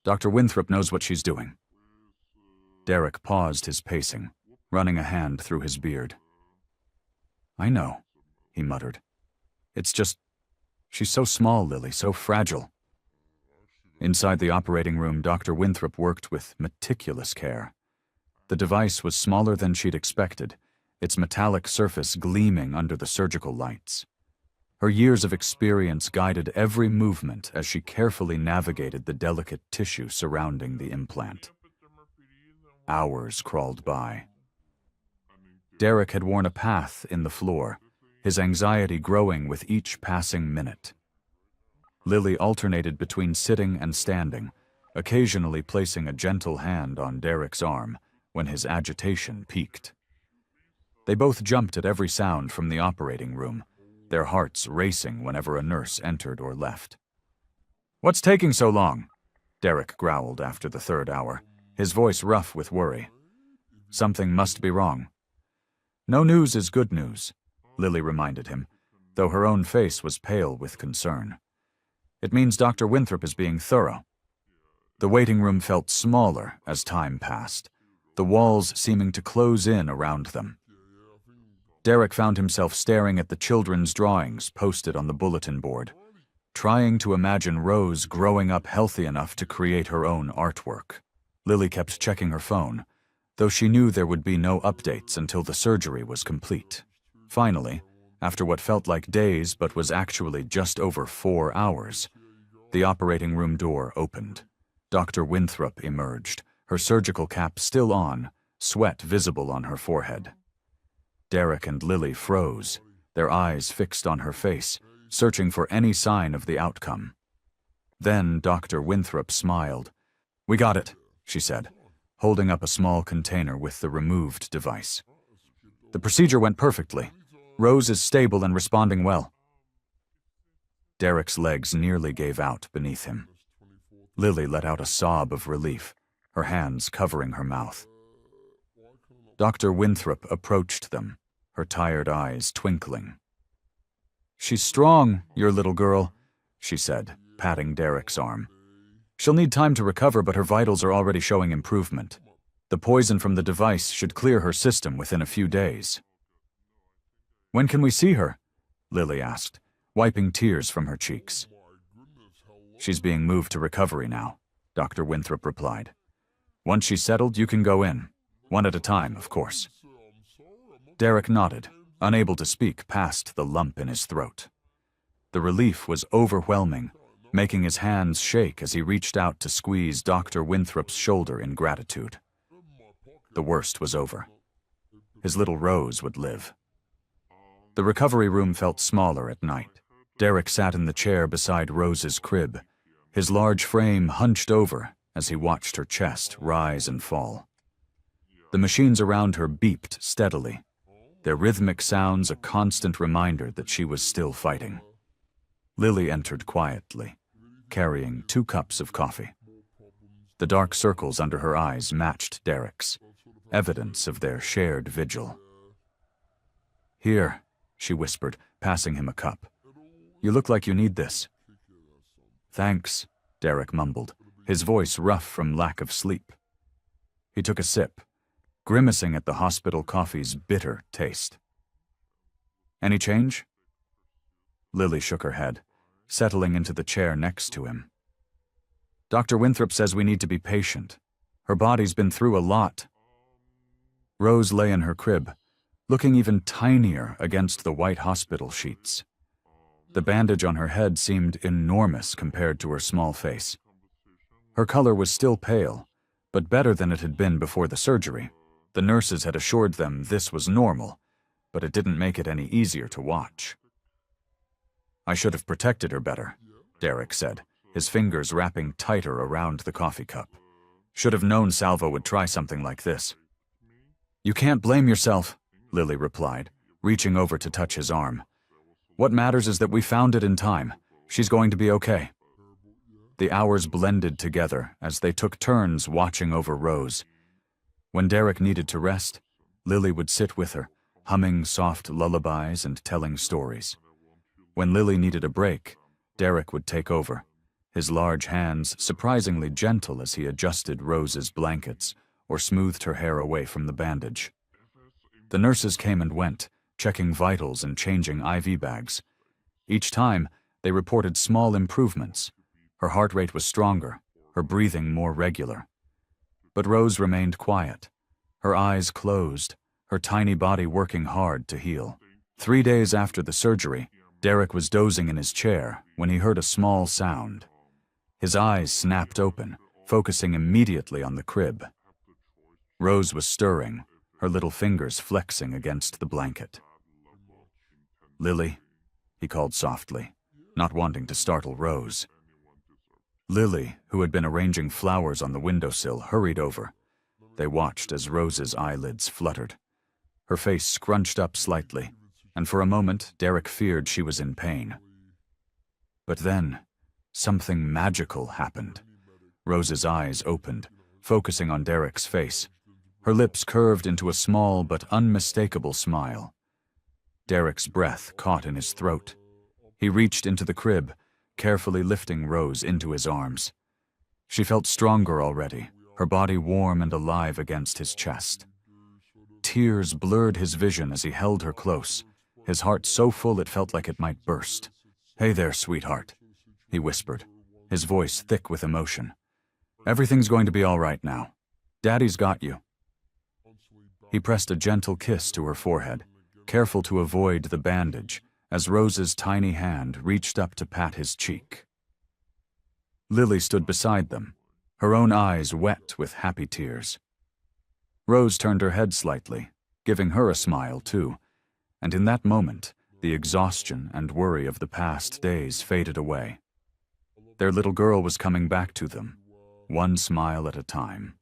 Dr. Winthrop knows what she's doing. Derek paused his pacing, running a hand through his beard. I know, he muttered. It's just, she's so small, Lily, so fragile. Inside the operating room, Dr. Winthrop worked with meticulous care. The device was smaller than she'd expected, its metallic surface gleaming under the surgical lights. Her years of experience guided every movement as she carefully navigated the delicate tissue surrounding the implant. Hours crawled by. Derek had worn a path in the floor, his anxiety growing with each passing minute. Lily alternated between sitting and standing, occasionally placing a gentle hand on Derek's arm when his agitation peaked. They both jumped at every sound from the operating room, their hearts racing whenever a nurse entered or left. "What's taking so long?" Derek growled after the third hour, his voice rough with worry. Something must be wrong. No news is good news, Lily reminded him, though her own face was pale with concern. It means Dr. Winthrop is being thorough. The waiting room felt smaller as time passed, the walls seeming to close in around them. Derek found himself staring at the children's drawings posted on the bulletin board, trying to imagine Rose growing up healthy enough to create her own artwork. Lily kept checking her phone, though she knew there would be no updates until the surgery was complete. Finally, after what felt like days but was actually just over 4 hours, the operating room door opened. Dr. Winthrop emerged, her surgical cap still on, sweat visible on her forehead. Derek and Lily froze, their eyes fixed on her face, searching for any sign of the outcome. Then Dr. Winthrop smiled. "We got it," she said, holding up a small container with the removed device. "The procedure went perfectly. Rose is stable and responding well." Derek's legs nearly gave out beneath him. Lily let out a sob of relief, her hands covering her mouth. Dr. Winthrop approached them, her tired eyes twinkling. "She's strong, your little girl," she said, patting Derek's arm. "She'll need time to recover, but her vitals are already showing improvement. The poison from the device should clear her system within a few days." "When can we see her?" Lily asked, wiping tears from her cheeks. "She's being moved to recovery now," Dr. Winthrop replied. "Once she's settled, you can go in. One at a time, of course." Derek nodded, unable to speak past the lump in his throat. The relief was overwhelming, making his hands shake as he reached out to squeeze Dr. Winthrop's shoulder in gratitude. The worst was over. His little Rose would live. The recovery room felt smaller at night. Derek sat in the chair beside Rose's crib, his large frame hunched over as he watched her chest rise and fall. The machines around her beeped steadily, their rhythmic sounds a constant reminder that she was still fighting. Lily entered quietly, carrying 2 cups of coffee. The dark circles under her eyes matched Derek's, evidence of their shared vigil. "Here," she whispered, passing him a cup. "You look like you need this." "Thanks," Derek mumbled, his voice rough from lack of sleep. He took a sip, grimacing at the hospital coffee's bitter taste. "Any change?" Lily shook her head, settling into the chair next to him. "Dr. Winthrop says we need to be patient. Her body's been through a lot." Rose lay in her crib, looking even tinier against the white hospital sheets. The bandage on her head seemed enormous compared to her small face. Her color was still pale, but better than it had been before the surgery. The nurses had assured them this was normal, but it didn't make it any easier to watch. "I should have protected her better," Derek said, his fingers wrapping tighter around the coffee cup. "Should have known Salvo would try something like this." "You can't blame yourself," Lily replied, reaching over to touch his arm. "What matters is that we found it in time. She's going to be okay." The hours blended together as they took turns watching over Rose. When Derek needed to rest, Lily would sit with her, humming soft lullabies and telling stories. When Lily needed a break, Derek would take over, his large hands surprisingly gentle as he adjusted Rose's blankets or smoothed her hair away from the bandage. The nurses came and went, checking vitals and changing IV bags. Each time, they reported small improvements. Her heart rate was stronger, her breathing more regular. But Rose remained quiet, her eyes closed, her tiny body working hard to heal. 3 days after the surgery, Derek was dozing in his chair when he heard a small sound. His eyes snapped open, focusing immediately on the crib. Rose was stirring, her little fingers flexing against the blanket. "Lily," he called softly, not wanting to startle Rose. Lily, who had been arranging flowers on the windowsill, hurried over. They watched as Rose's eyelids fluttered. Her face scrunched up slightly, and for a moment Derek feared she was in pain. But then, something magical happened. Rose's eyes opened, focusing on Derek's face. Her lips curved into a small but unmistakable smile. Derek's breath caught in his throat. He reached into the crib, carefully lifting Rose into his arms. She felt stronger already, her body warm and alive against his chest. Tears blurred his vision as he held her close, his heart so full it felt like it might burst. "Hey there, sweetheart," he whispered, his voice thick with emotion. "Everything's going to be all right now. Daddy's got you." He pressed a gentle kiss to her forehead, careful to avoid the bandage, as Rose's tiny hand reached up to pat his cheek. Lily stood beside them, her own eyes wet with happy tears. Rose turned her head slightly, giving her a smile too, and in that moment, the exhaustion and worry of the past days faded away. Their little girl was coming back to them, one smile at a time.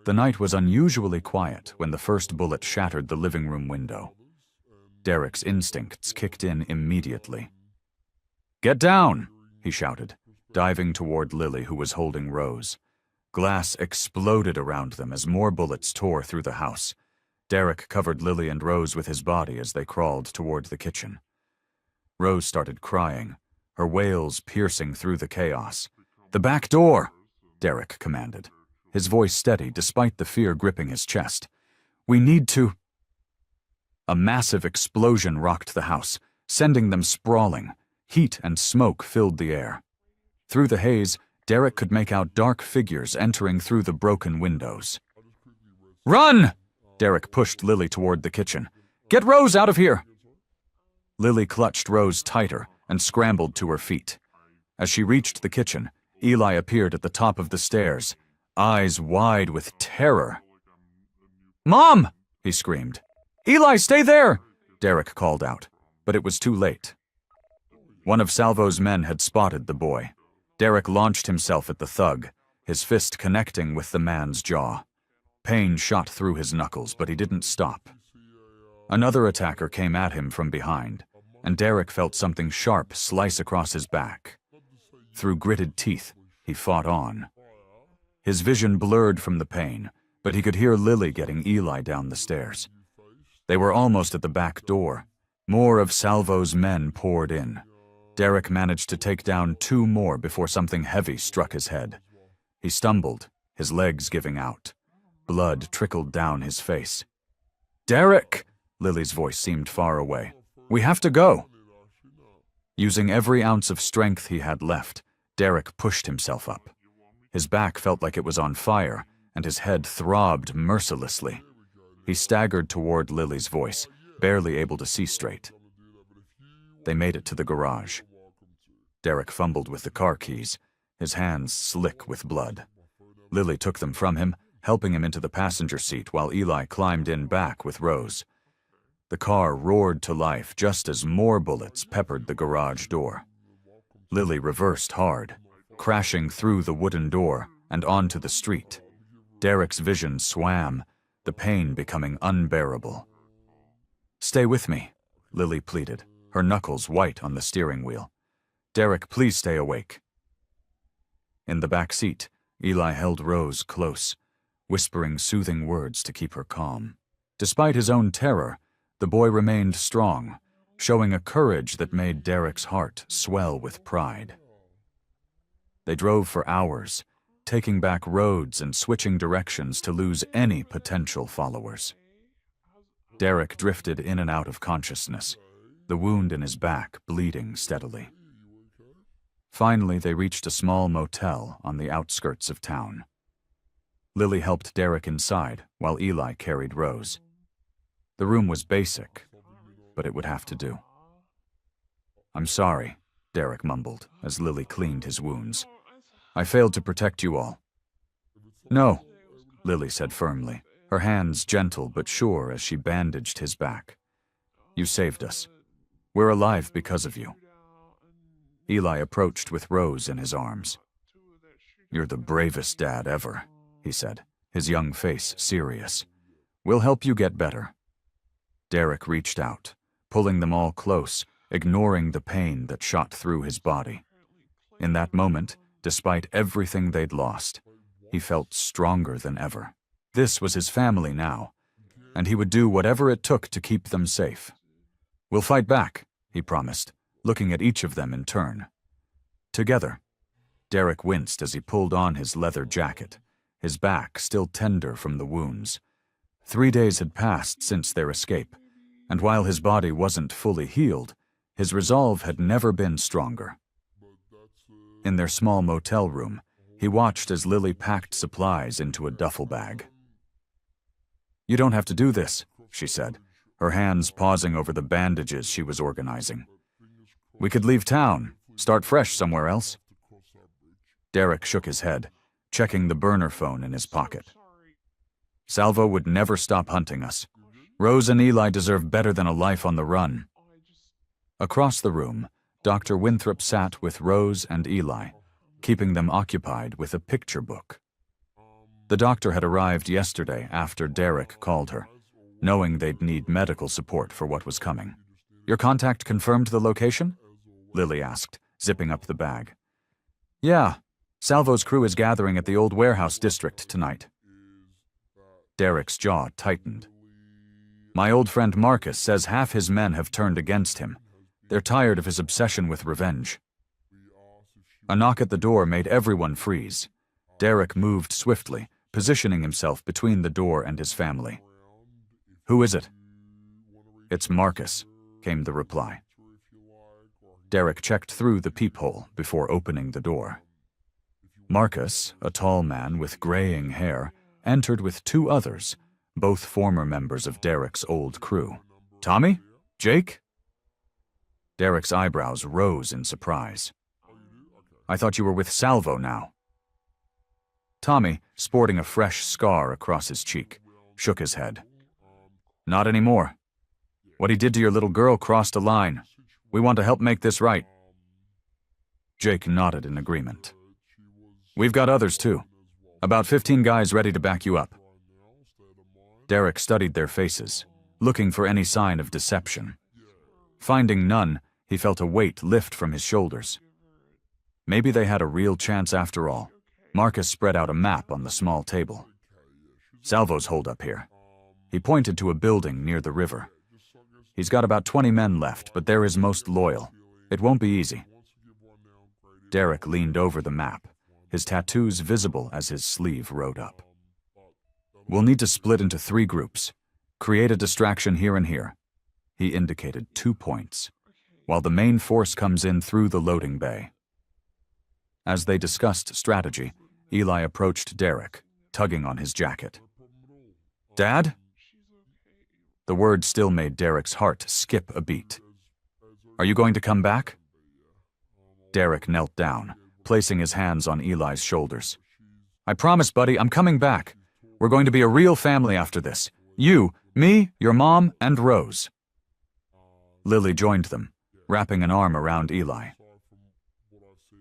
The night was unusually quiet when the first bullet shattered the living room window. Derek's instincts kicked in immediately. "Get down!" he shouted, diving toward Lily, who was holding Rose. Glass exploded around them as more bullets tore through the house. Derek covered Lily and Rose with his body as they crawled toward the kitchen. Rose started crying, her wails piercing through the chaos. "The back door!" Derek commanded, his voice steady despite the fear gripping his chest. "We need to—" A massive explosion rocked the house, sending them sprawling. Heat and smoke filled the air. Through the haze, Derek could make out dark figures entering through the broken windows. "Run!" Derek pushed Lily toward the kitchen. "Get Rose out of here!" Lily clutched Rose tighter and scrambled to her feet. As she reached the kitchen, Eli appeared at the top of the stairs, eyes wide with terror. "Mom!" he screamed. "Eli, stay there!" Derek called out, but it was too late. One of Salvo's men had spotted the boy. Derek launched himself at the thug, his fist connecting with the man's jaw. Pain shot through his knuckles, but he didn't stop. Another attacker came at him from behind, and Derek felt something sharp slice across his back. Through gritted teeth, he fought on. His vision blurred from the pain, but he could hear Lily getting Eli down the stairs. They were almost at the back door. More of Salvo's men poured in. Derek managed to take down 2 more before something heavy struck his head. He stumbled, his legs giving out. Blood trickled down his face. "Derek!" Lily's voice seemed far away. "We have to go." Using every ounce of strength he had left, Derek pushed himself up. His back felt like it was on fire, and his head throbbed mercilessly. He staggered toward Lily's voice, barely able to see straight. They made it to the garage. Derek fumbled with the car keys, his hands slick with blood. Lily took them from him, helping him into the passenger seat while Eli climbed in back with Rose. The car roared to life just as more bullets peppered the garage door. Lily reversed hard, crashing through the wooden door and onto the street. Derek's vision swam, the pain becoming unbearable. "Stay with me," Lily pleaded, her knuckles white on the steering wheel. "Derek, please stay awake." In the back seat, Eli held Rose close, whispering soothing words to keep her calm. Despite his own terror, the boy remained strong, showing a courage that made Derek's heart swell with pride. They drove for hours, taking back roads and switching directions to lose any potential followers. Derek drifted in and out of consciousness, the wound in his back bleeding steadily. Finally, they reached a small motel on the outskirts of town. Lily helped Derek inside while Eli carried Rose. The room was basic, but it would have to do. "I'm sorry," Derek mumbled as Lily cleaned his wounds. "I failed to protect you all." "No," Lily said firmly, her hands gentle but sure as she bandaged his back. "You saved us. We're alive because of you." Eli approached with Rose in his arms. "You're the bravest dad ever," he said, his young face serious. "We'll help you get better." Derek reached out, pulling them all close, ignoring the pain that shot through his body. In that moment, despite everything they'd lost, he felt stronger than ever. This was his family now, and he would do whatever it took to keep them safe. "We'll fight back," he promised, looking at each of them in turn. Together. Derek winced as he pulled on his leather jacket, his back still tender from the wounds. 3 days had passed since their escape, and while his body wasn't fully healed, his resolve had never been stronger. In their small motel room, he watched as Lily packed supplies into a duffel bag. "You don't have to do this," she said, her hands pausing over the bandages she was organizing. "We could leave town, start fresh somewhere else." Derek shook his head, checking the burner phone in his pocket. "Salvo would never stop hunting us. Rose and Eli deserve better than a life on the run." Across the room, Dr. Winthrop sat with Rose and Eli, keeping them occupied with a picture book. The doctor had arrived yesterday after Derek called her, knowing they'd need medical support for what was coming. "Your contact confirmed the location?" Lily asked, zipping up the bag. "Yeah, Salvo's crew is gathering at the old warehouse district tonight." Derek's jaw tightened. "My old friend Marcus says half his men have turned against him. They're tired of his obsession with revenge." A knock at the door made everyone freeze. Derek moved swiftly, positioning himself between the door and his family. "Who is it?" "It's Marcus," came the reply. Derek checked through the peephole before opening the door. Marcus, a tall man with graying hair, entered with 2 others, both former members of Derek's old crew. "Tommy? Jake?" Derek's eyebrows rose in surprise. "I thought you were with Salvo now." Tommy, sporting a fresh scar across his cheek, shook his head. "Not anymore. What he did to your little girl crossed a line. We want to help make this right." Jake nodded in agreement. "We've got others too. About 15 guys ready to back you up." Derek studied their faces, looking for any sign of deception. Finding none, he felt a weight lift from his shoulders. Maybe they had a real chance after all. Marcus spread out a map on the small table. "Salvo's holed up here." He pointed to a building near the river. "He's got about 20 men left, but they're his most loyal. It won't be easy." Derek leaned over the map, his tattoos visible as his sleeve rode up. "We'll need to split into 3 groups. Create a distraction here and here." He indicated 2 points, while the main force comes in through the loading bay. As they discussed strategy, Eli approached Derek, tugging on his jacket. "Dad?" The word still made Derek's heart skip a beat. "Are you going to come back?" Derek knelt down, placing his hands on Eli's shoulders. "I promise, buddy, I'm coming back. We're going to be a real family after this. You, me, your mom, and Rose." Lily joined them, wrapping an arm around Eli.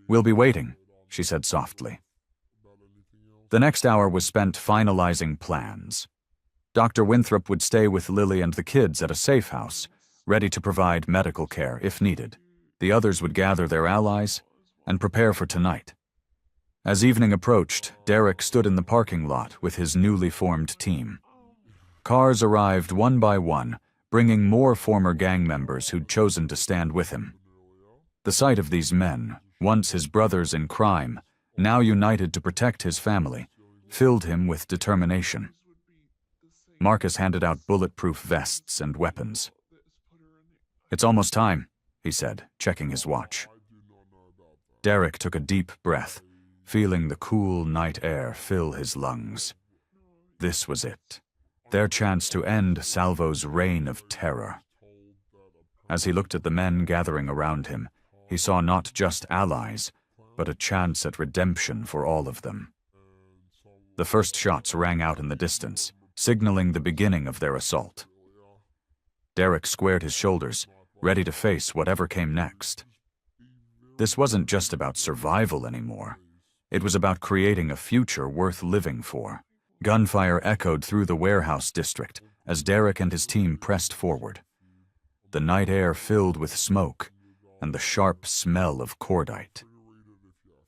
"We'll be waiting," she said softly. The next hour was spent finalizing plans. Dr. Winthrop would stay with Lily and the kids at a safe house, ready to provide medical care if needed. The others would gather their allies and prepare for tonight. As evening approached, Derek stood in the parking lot with his newly formed team. Cars arrived one by one, bringing more former gang members who'd chosen to stand with him. The sight of these men, once his brothers in crime, now united to protect his family, filled him with determination. Marcus handed out bulletproof vests and weapons. "It's almost time," he said, checking his watch. Derek took a deep breath, feeling the cool night air fill his lungs. This was it, their chance to end Salvo's reign of terror. As he looked at the men gathering around him, he saw not just allies, but a chance at redemption for all of them. The first shots rang out in the distance, signaling the beginning of their assault. Derek squared his shoulders, ready to face whatever came next. This wasn't just about survival anymore. It was about creating a future worth living for. Gunfire echoed through the warehouse district as Derek and his team pressed forward. The night air filled with smoke and the sharp smell of cordite.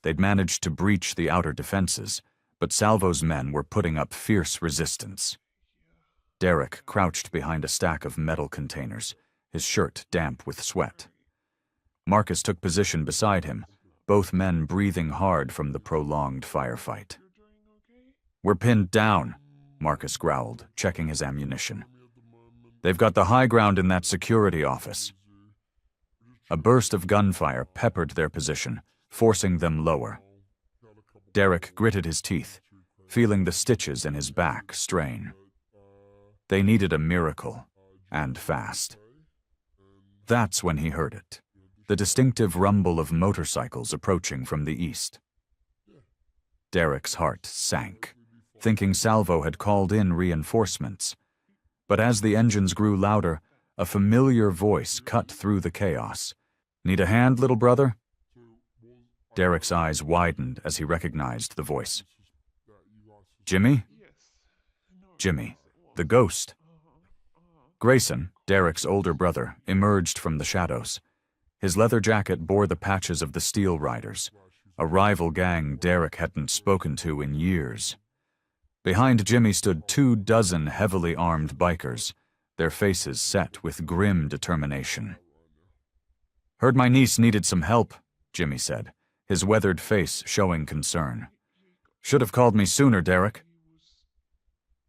They'd managed to breach the outer defenses, but Salvo's men were putting up fierce resistance. Derek crouched behind a stack of metal containers, his shirt damp with sweat. Marcus took position beside him, both men breathing hard from the prolonged firefight. "We're pinned down," Marcus growled, checking his ammunition. "They've got the high ground in that security office." A burst of gunfire peppered their position, forcing them lower. Derek gritted his teeth, feeling the stitches in his back strain. They needed a miracle, and fast. That's when he heard it, the distinctive rumble of motorcycles approaching from the east. Derek's heart sank, thinking Salvo had called in reinforcements. But as the engines grew louder, a familiar voice cut through the chaos. "Need a hand, little brother?" Derek's eyes widened as he recognized the voice. "Jimmy?" Jimmy, the ghost. Grayson, Derek's older brother, emerged from the shadows. His leather jacket bore the patches of the Steel Riders, a rival gang Derek hadn't spoken to in years. Behind Jimmy stood 24 heavily armed bikers, their faces set with grim determination. "Heard my niece needed some help," Jimmy said, his weathered face showing concern. "Should have called me sooner, Derek."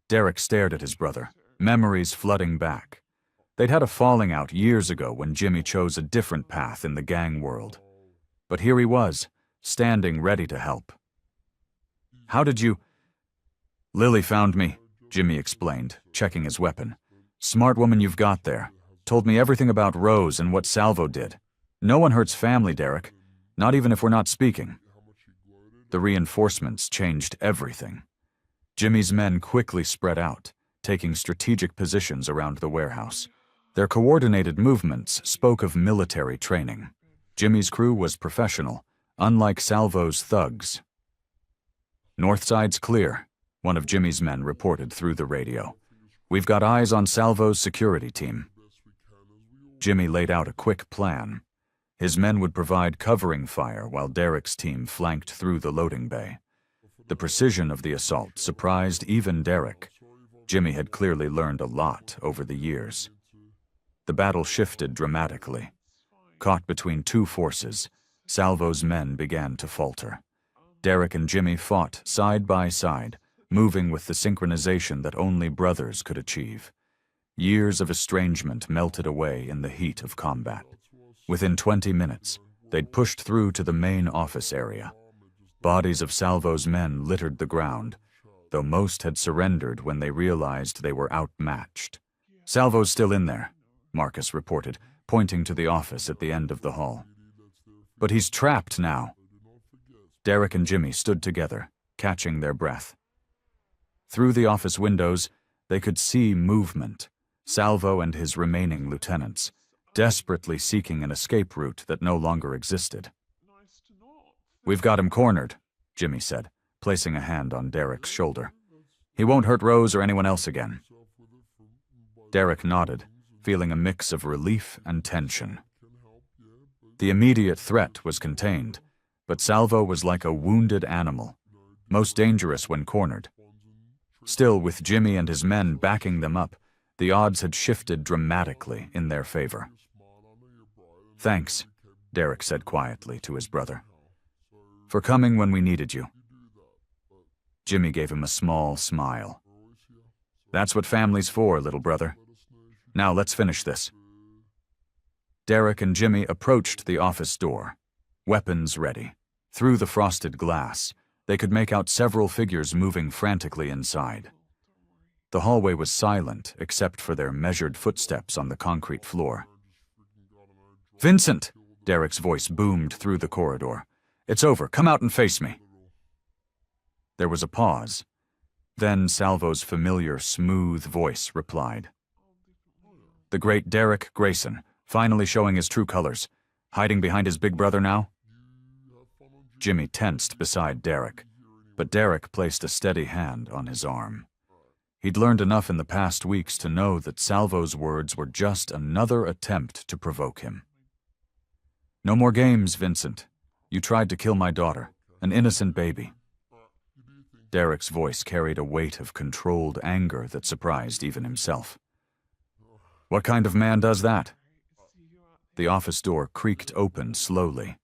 Derek stared at his brother, memories flooding back. They'd had a falling out years ago when Jimmy chose a different path in the gang world. But here he was, standing ready to help. "How did you—" "Lily found me," Jimmy explained, checking his weapon. "Smart woman you've got there. Told me everything about Rose and what Salvo did. No one hurts family, Derek. Not even if we're not speaking." The reinforcements changed everything. Jimmy's men quickly spread out, taking strategic positions around the warehouse. Their coordinated movements spoke of military training. Jimmy's crew was professional, unlike Salvo's thugs. "North side's clear," one of Jimmy's men reported through the radio. "We've got eyes on Salvo's security team." Jimmy laid out a quick plan. His men would provide covering fire while Derek's team flanked through the loading bay. The precision of the assault surprised even Derek. Jimmy had clearly learned a lot over the years. The battle shifted dramatically. Caught between two forces, Salvo's men began to falter. Derek and Jimmy fought side by side, moving with the synchronization that only brothers could achieve. Years of estrangement melted away in the heat of combat. Within 20 minutes, they'd pushed through to the main office area. Bodies of Salvo's men littered the ground, though most had surrendered when they realized they were outmatched. "Salvo's still in there," Marcus reported, pointing to the office at the end of the hall. "But he's trapped now." Derek and Jimmy stood together, catching their breath. Through the office windows, they could see movement. Salvo and his remaining lieutenants, desperately seeking an escape route that no longer existed. "We've got him cornered," Jimmy said, placing a hand on Derek's shoulder. "He won't hurt Rose or anyone else again." Derek nodded, feeling a mix of relief and tension. The immediate threat was contained, but Salvo was like a wounded animal, most dangerous when cornered. Still, with Jimmy and his men backing them up, the odds had shifted dramatically in their favor. "Thanks," Derek said quietly to his brother. For coming when we needed you. Jimmy gave him a small smile. That's what family's for, little brother. Now let's finish this. Derek and Jimmy approached the office door, weapons ready. Through the frosted glass, they could make out several figures moving frantically inside. The hallway was silent except for their measured footsteps on the concrete floor. "Vincent!" Derek's voice boomed through the corridor. "It's over. Come out and face me." There was a pause. Then Salvo's familiar, smooth voice replied. The great Derek Grayson, finally showing his true colors, hiding behind his big brother now? Jimmy tensed beside Derek, but Derek placed a steady hand on his arm. He'd learned enough in the past weeks to know that Salvo's words were just another attempt to provoke him. "No more games, Vincent. You tried to kill my daughter, an innocent baby." Derek's voice carried a weight of controlled anger that surprised even himself. "What kind of man does that?" The office door creaked open slowly.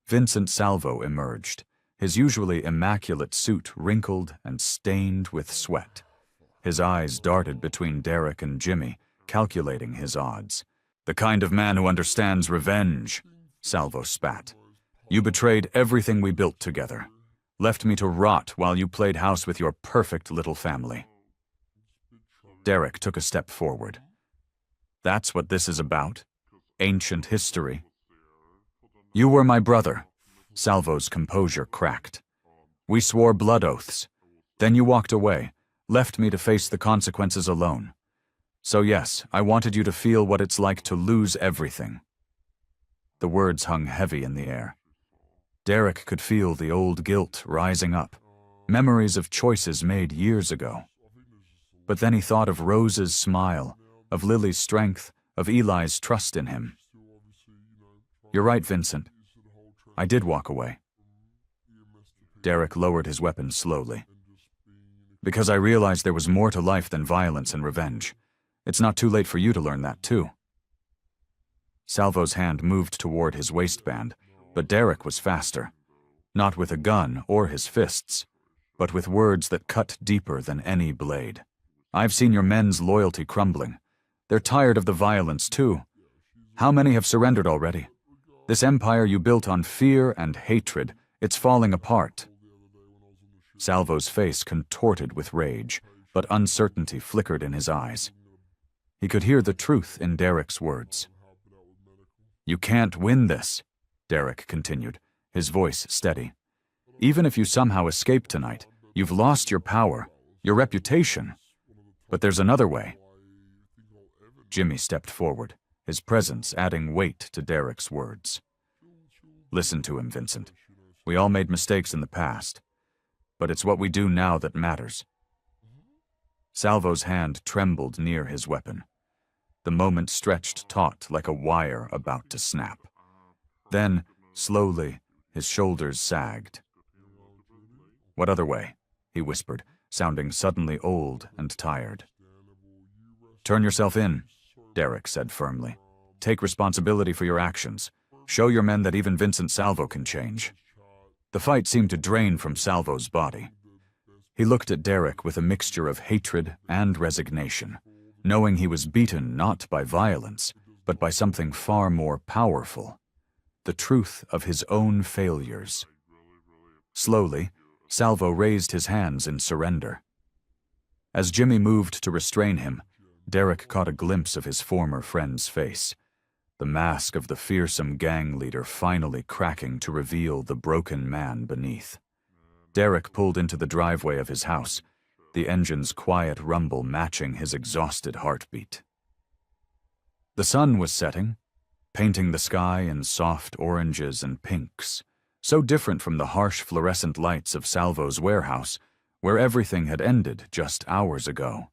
Vincent Salvo emerged, his usually immaculate suit wrinkled and stained with sweat. His eyes darted between Derek and Jimmy, calculating his odds. "The kind of man who understands revenge," Salvo spat. "You betrayed everything we built together. Left me to rot while you played house with your perfect little family." Derek took a step forward. "That's what this is about? Ancient history?" "You were my brother." Salvo's composure cracked. "We swore blood oaths. Then you walked away, left me to face the consequences alone. So yes, I wanted you to feel what it's like to lose everything." The words hung heavy in the air. Derek could feel the old guilt rising up, memories of choices made years ago. But then he thought of Rose's smile, of Lily's strength, of Eli's trust in him. "You're right, Vincent. I did walk away." Derek lowered his weapon slowly. "Because I realized there was more to life than violence and revenge. It's not too late for you to learn that, too." Salvo's hand moved toward his waistband, but Derek was faster. Not with a gun or his fists, but with words that cut deeper than any blade. "I've seen your men's loyalty crumbling. They're tired of the violence, too. How many have surrendered already? This empire you built on fear and hatred, it's falling apart." Salvo's face contorted with rage, but uncertainty flickered in his eyes. He could hear the truth in Derek's words. "You can't win this," Derek continued, his voice steady. "Even if you somehow escape tonight, you've lost your power, your reputation. But there's another way." Jimmy stepped forward, his presence adding weight to Derek's words. "Listen to him, Vincent. We all made mistakes in the past, but it's what we do now that matters." Salvo's hand trembled near his weapon. The moment stretched taut like a wire about to snap. Then, slowly, his shoulders sagged. "What other way?" he whispered, sounding suddenly old and tired. "Turn yourself in," Derek said firmly. "Take responsibility for your actions. Show your men that even Vincent Salvo can change." The fight seemed to drain from Salvo's body. He looked at Derek with a mixture of hatred and resignation, knowing he was beaten not by violence, but by something far more powerful. The truth of his own failures. Slowly, Salvo raised his hands in surrender. As Jimmy moved to restrain him, Derek caught a glimpse of his former friend's face, the mask of the fearsome gang leader finally cracking to reveal the broken man beneath. Derek pulled into the driveway of his house, the engine's quiet rumble matching his exhausted heartbeat. The sun was setting, painting the sky in soft oranges and pinks, so different from the harsh fluorescent lights of Salvo's warehouse, where everything had ended just hours ago.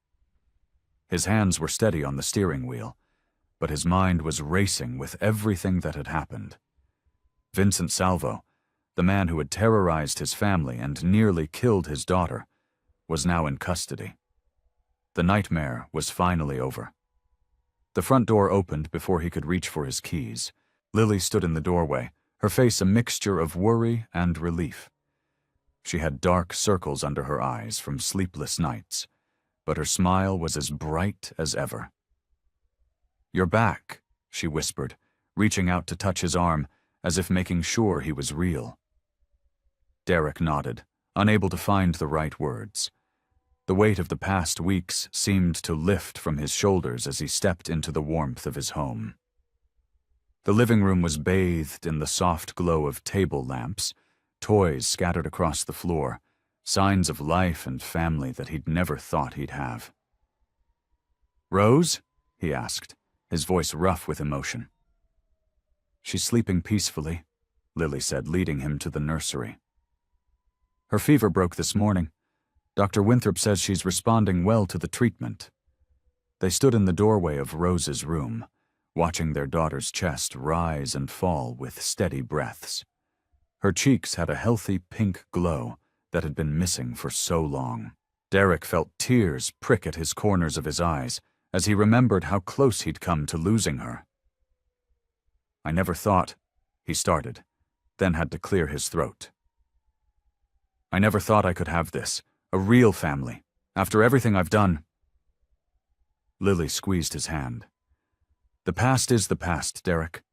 His hands were steady on the steering wheel, but his mind was racing with everything that had happened. Vincent Salvo, the man who had terrorized his family and nearly killed his daughter, was now in custody. The nightmare was finally over. The front door opened before he could reach for his keys. Lily stood in the doorway, her face a mixture of worry and relief. She had dark circles under her eyes from sleepless nights, but her smile was as bright as ever. "You're back," she whispered, reaching out to touch his arm, as if making sure he was real. Derek nodded, unable to find the right words. The weight of the past weeks seemed to lift from his shoulders as he stepped into the warmth of his home. The living room was bathed in the soft glow of table lamps, toys scattered across the floor, signs of life and family that he'd never thought he'd have. "Rose?" he asked, his voice rough with emotion. "She's sleeping peacefully," Lily said, leading him to the nursery. "Her fever broke this morning. Dr. Winthrop says she's responding well to the treatment." They stood in the doorway of Rose's room, watching their daughter's chest rise and fall with steady breaths. Her cheeks had a healthy pink glow that had been missing for so long. Derek felt tears prick at his corners of his eyes as he remembered how close he'd come to losing her. "I never thought," he started, then had to clear his throat. "I never thought I could have this, a real family, after everything I've done." Lily squeezed his hand. "The past is the past, Derek.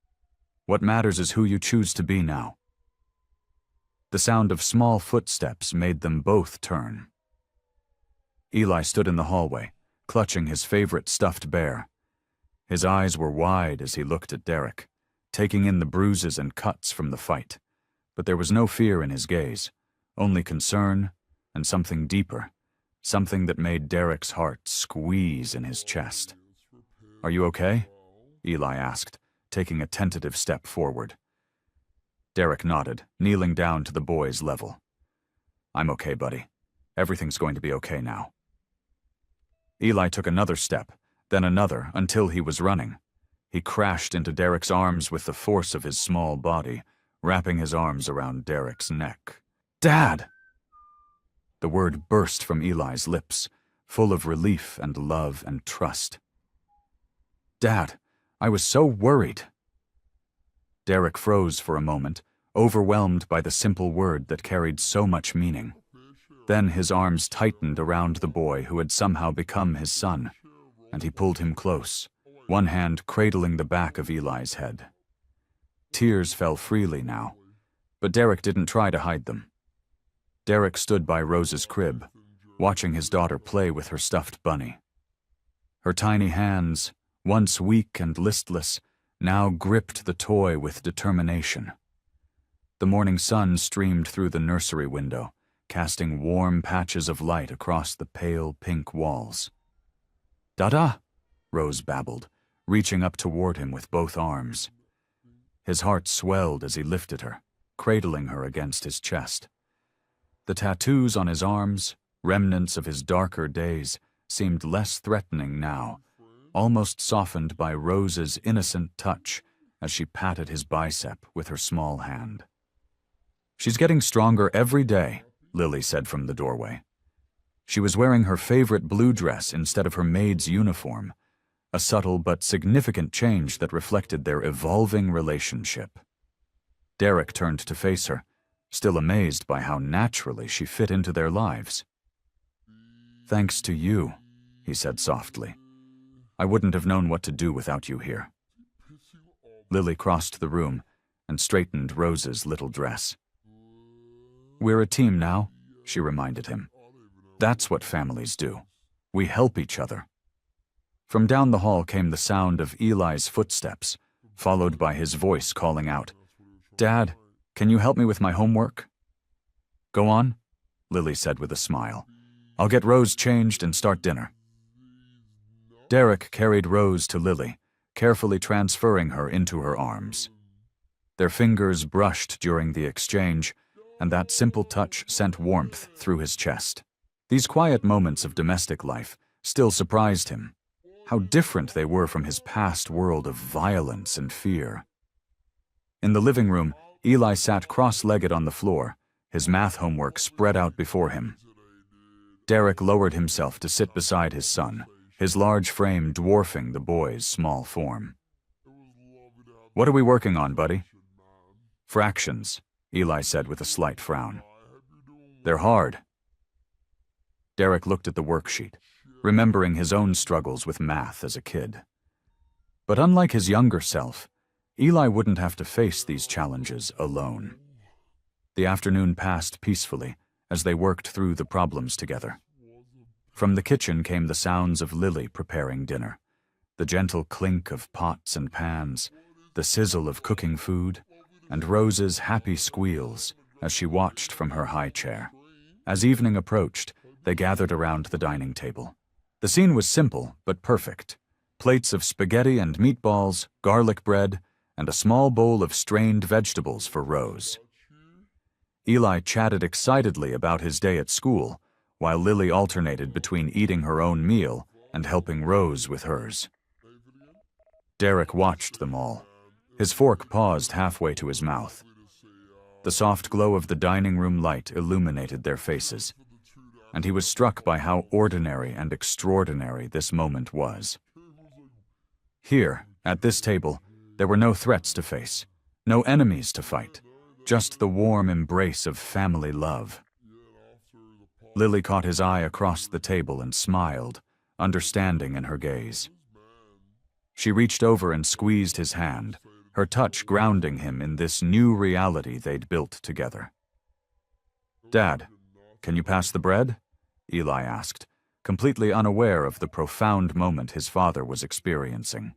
What matters is who you choose to be now." The sound of small footsteps made them both turn. Eli stood in the hallway, clutching his favorite stuffed bear. His eyes were wide as he looked at Derek, taking in the bruises and cuts from the fight, but there was no fear in his gaze, only concern and something deeper, something that made Derek's heart squeeze in his chest. "Are you okay?" Eli asked, taking a tentative step forward. Derek nodded, kneeling down to the boy's level. "I'm okay, buddy. Everything's going to be okay now." Eli took another step, then another, until he was running. He crashed into Derek's arms with the force of his small body, wrapping his arms around Derek's neck. "Dad!" The word burst from Eli's lips, full of relief and love and trust. "Dad, I was so worried." Derek froze for a moment, overwhelmed by the simple word that carried so much meaning. Then his arms tightened around the boy who had somehow become his son, and he pulled him close, one hand cradling the back of Eli's head. Tears fell freely now, but Derek didn't try to hide them. Derek stood by Rose's crib, watching his daughter play with her stuffed bunny. Her tiny hands, once weak and listless, now gripped the toy with determination. The morning sun streamed through the nursery window, casting warm patches of light across the pale pink walls. "Dada," Rose babbled, reaching up toward him with both arms. His heart swelled as he lifted her, cradling her against his chest. The tattoos on his arms, remnants of his darker days, seemed less threatening now, almost softened by Rose's innocent touch as she patted his bicep with her small hand. "She's getting stronger every day," Lily said from the doorway. She was wearing her favorite blue dress instead of her maid's uniform, a subtle but significant change that reflected their evolving relationship. Derek turned to face her, still amazed by how naturally she fit into their lives. "Thanks to you," he said softly. "I wouldn't have known what to do without you here." Lily crossed the room and straightened Rose's little dress. "We're a team now," she reminded him. "That's what families do. We help each other." From down the hall came the sound of Eli's footsteps, followed by his voice calling out, "Dad, can you help me with my homework?" "Go on," Lily said with a smile. "I'll get Rose changed and start dinner." Derek carried Rose to Lily, carefully transferring her into her arms. Their fingers brushed during the exchange, and that simple touch sent warmth through his chest. These quiet moments of domestic life still surprised him. How different they were from his past world of violence and fear. In the living room, Eli sat cross-legged on the floor, his math homework spread out before him. Derek lowered himself to sit beside his son, his large frame dwarfing the boy's small form. "What are we working on, buddy?" Fractions, Eli said with a slight frown. They're hard. Derek looked at the worksheet, remembering his own struggles with math as a kid. But unlike his younger self, Eli wouldn't have to face these challenges alone. The afternoon passed peacefully as they worked through the problems together. From the kitchen came the sounds of Lily preparing dinner, the gentle clink of pots and pans, the sizzle of cooking food, and Rose's happy squeals as she watched from her high chair. As evening approached, they gathered around the dining table. The scene was simple but perfect. Plates of spaghetti and meatballs, garlic bread, and a small bowl of strained vegetables for Rose. Eli chatted excitedly about his day at school, while Lily alternated between eating her own meal and helping Rose with hers. Derek watched them all. His fork paused halfway to his mouth. The soft glow of the dining room light illuminated their faces, and he was struck by how ordinary and extraordinary this moment was. Here, at this table, there were no threats to face, no enemies to fight, just the warm embrace of family love. Lily caught his eye across the table and smiled, understanding in her gaze. She reached over and squeezed his hand, her touch grounding him in this new reality they'd built together. "Dad, can you pass the bread?" Eli asked, completely unaware of the profound moment his father was experiencing.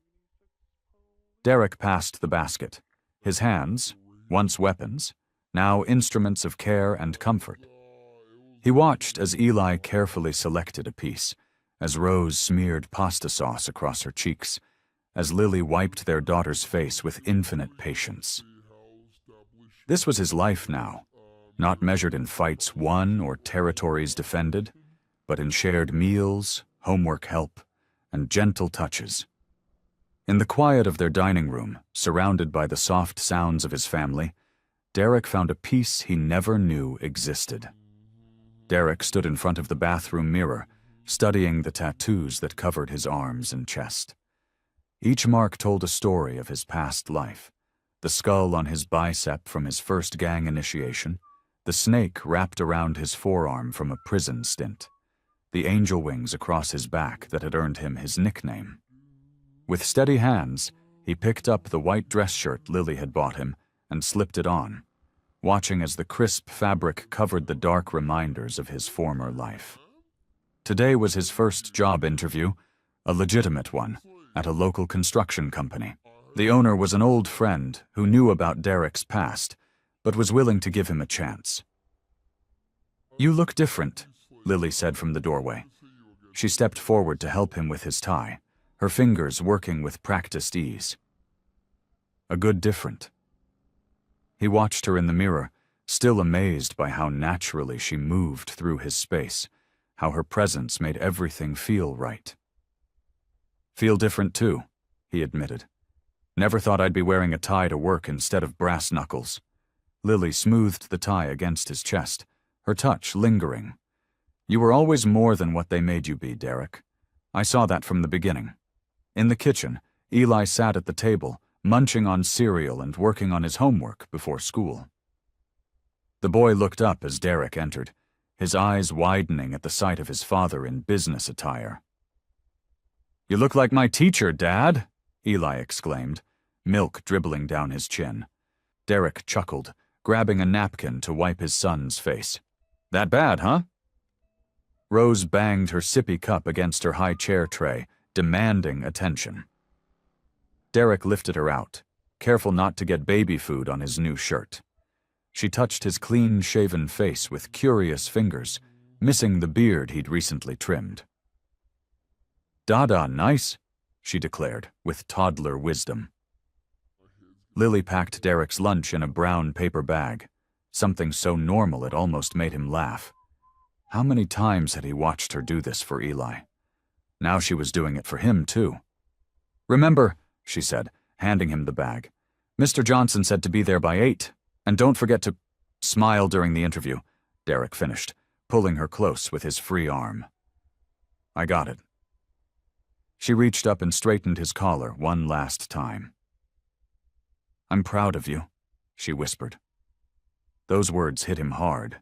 Derek passed the basket, his hands, once weapons, now instruments of care and comfort. He watched as Eli carefully selected a piece, as Rose smeared pasta sauce across her cheeks, as Lily wiped their daughter's face with infinite patience. This was his life now, not measured in fights won or territories defended, but in shared meals, homework help, and gentle touches. In the quiet of their dining room, surrounded by the soft sounds of his family, Derek found a peace he never knew existed. Derek stood in front of the bathroom mirror, studying the tattoos that covered his arms and chest. Each mark told a story of his past life: the skull on his bicep from his first gang initiation, the snake wrapped around his forearm from a prison stint, the angel wings across his back that had earned him his nickname. With steady hands, he picked up the white dress shirt Lily had bought him and slipped it on, watching as the crisp fabric covered the dark reminders of his former life. Today was his first job interview, a legitimate one, at a local construction company. The owner was an old friend who knew about Derek's past, but was willing to give him a chance. "You look different," Lily said from the doorway. She stepped forward to help him with his tie, her fingers working with practiced ease. A good different. He watched her in the mirror, still amazed by how naturally she moved through his space, how her presence made everything feel right. "Feel different too," he admitted. "Never thought I'd be wearing a tie to work instead of brass knuckles." Lily smoothed the tie against his chest, her touch lingering. "You were always more than what they made you be, Derek. I saw that from the beginning." In the kitchen, Eli sat at the table, munching on cereal and working on his homework before school. The boy looked up as Derek entered, his eyes widening at the sight of his father in business attire. "You look like my teacher, Dad," Eli exclaimed, milk dribbling down his chin. Derek chuckled, grabbing a napkin to wipe his son's face. "That bad, huh?" Rose banged her sippy cup against her high chair tray, demanding attention. Derek lifted her out, careful not to get baby food on his new shirt. She touched his clean-shaven face with curious fingers, missing the beard he'd recently trimmed. "Dada, nice," she declared, with toddler wisdom. Lily packed Derek's lunch in a brown paper bag, something so normal it almost made him laugh. How many times had he watched her do this for Eli? Now she was doing it for him, too. "Remember," she said, handing him the bag, "Mr. Johnson said to be there by 8, and don't forget to smile during the interview," Derek finished, pulling her close with his free arm. "I got it." She reached up and straightened his collar one last time. "I'm proud of you," she whispered. Those words hit him hard.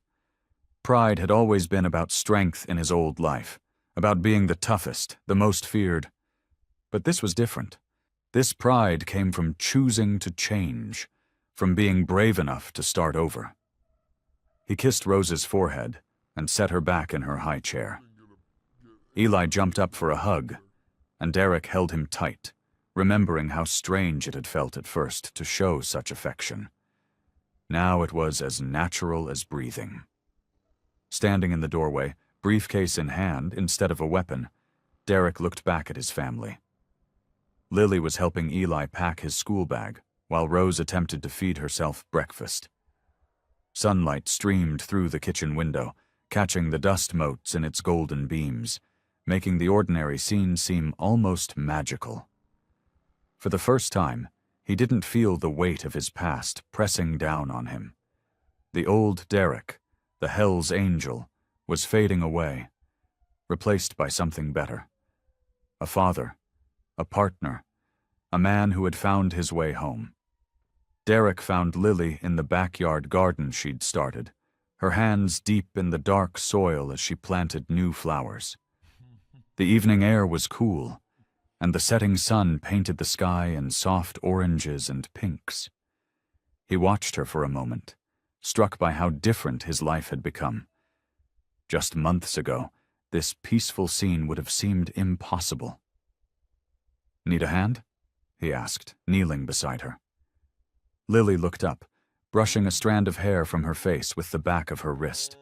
Pride had always been about strength in his old life, about being the toughest, the most feared. But this was different. This pride came from choosing to change, from being brave enough to start over. He kissed Rose's forehead and set her back in her high chair. Eli jumped up for a hug, and Derek held him tight, remembering how strange it had felt at first to show such affection. Now it was as natural as breathing. Standing in the doorway, briefcase in hand instead of a weapon, Derek looked back at his family. Lily was helping Eli pack his school bag, while Rose attempted to feed herself breakfast. Sunlight streamed through the kitchen window, catching the dust motes in its golden beams, making the ordinary scene seem almost magical. For the first time, he didn't feel the weight of his past pressing down on him. The old Derek, the Hell's Angel, was fading away, replaced by something better. A father, a partner, a man who had found his way home. Derek found Lily in the backyard garden she'd started, her hands deep in the dark soil as she planted new flowers. The evening air was cool, and the setting sun painted the sky in soft oranges and pinks. He watched her for a moment, struck by how different his life had become. Just months ago, this peaceful scene would have seemed impossible. "Need a hand?" he asked, kneeling beside her. Lily looked up, brushing a strand of hair from her face with the back of her wrist.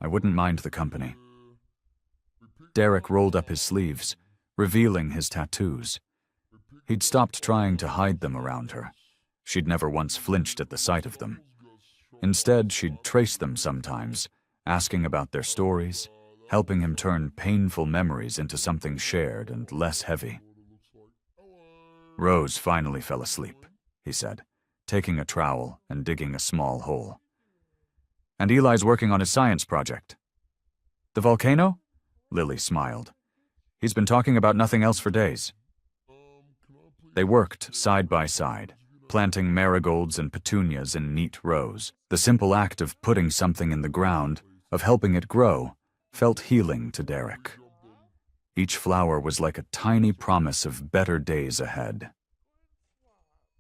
"I wouldn't mind the company." Derek rolled up his sleeves, revealing his tattoos. He'd stopped trying to hide them around her. She'd never once flinched at the sight of them. Instead, she'd trace them sometimes, asking about their stories, helping him turn painful memories into something shared and less heavy. "Rose finally fell asleep," he said, taking a trowel and digging a small hole. "And Eli's working on his science project." "The volcano?" Lily smiled. "He's been talking about nothing else for days." They worked side by side, planting marigolds and petunias in neat rows. The simple act of putting something in the ground, of helping it grow, felt healing to Derek. Each flower was like a tiny promise of better days ahead.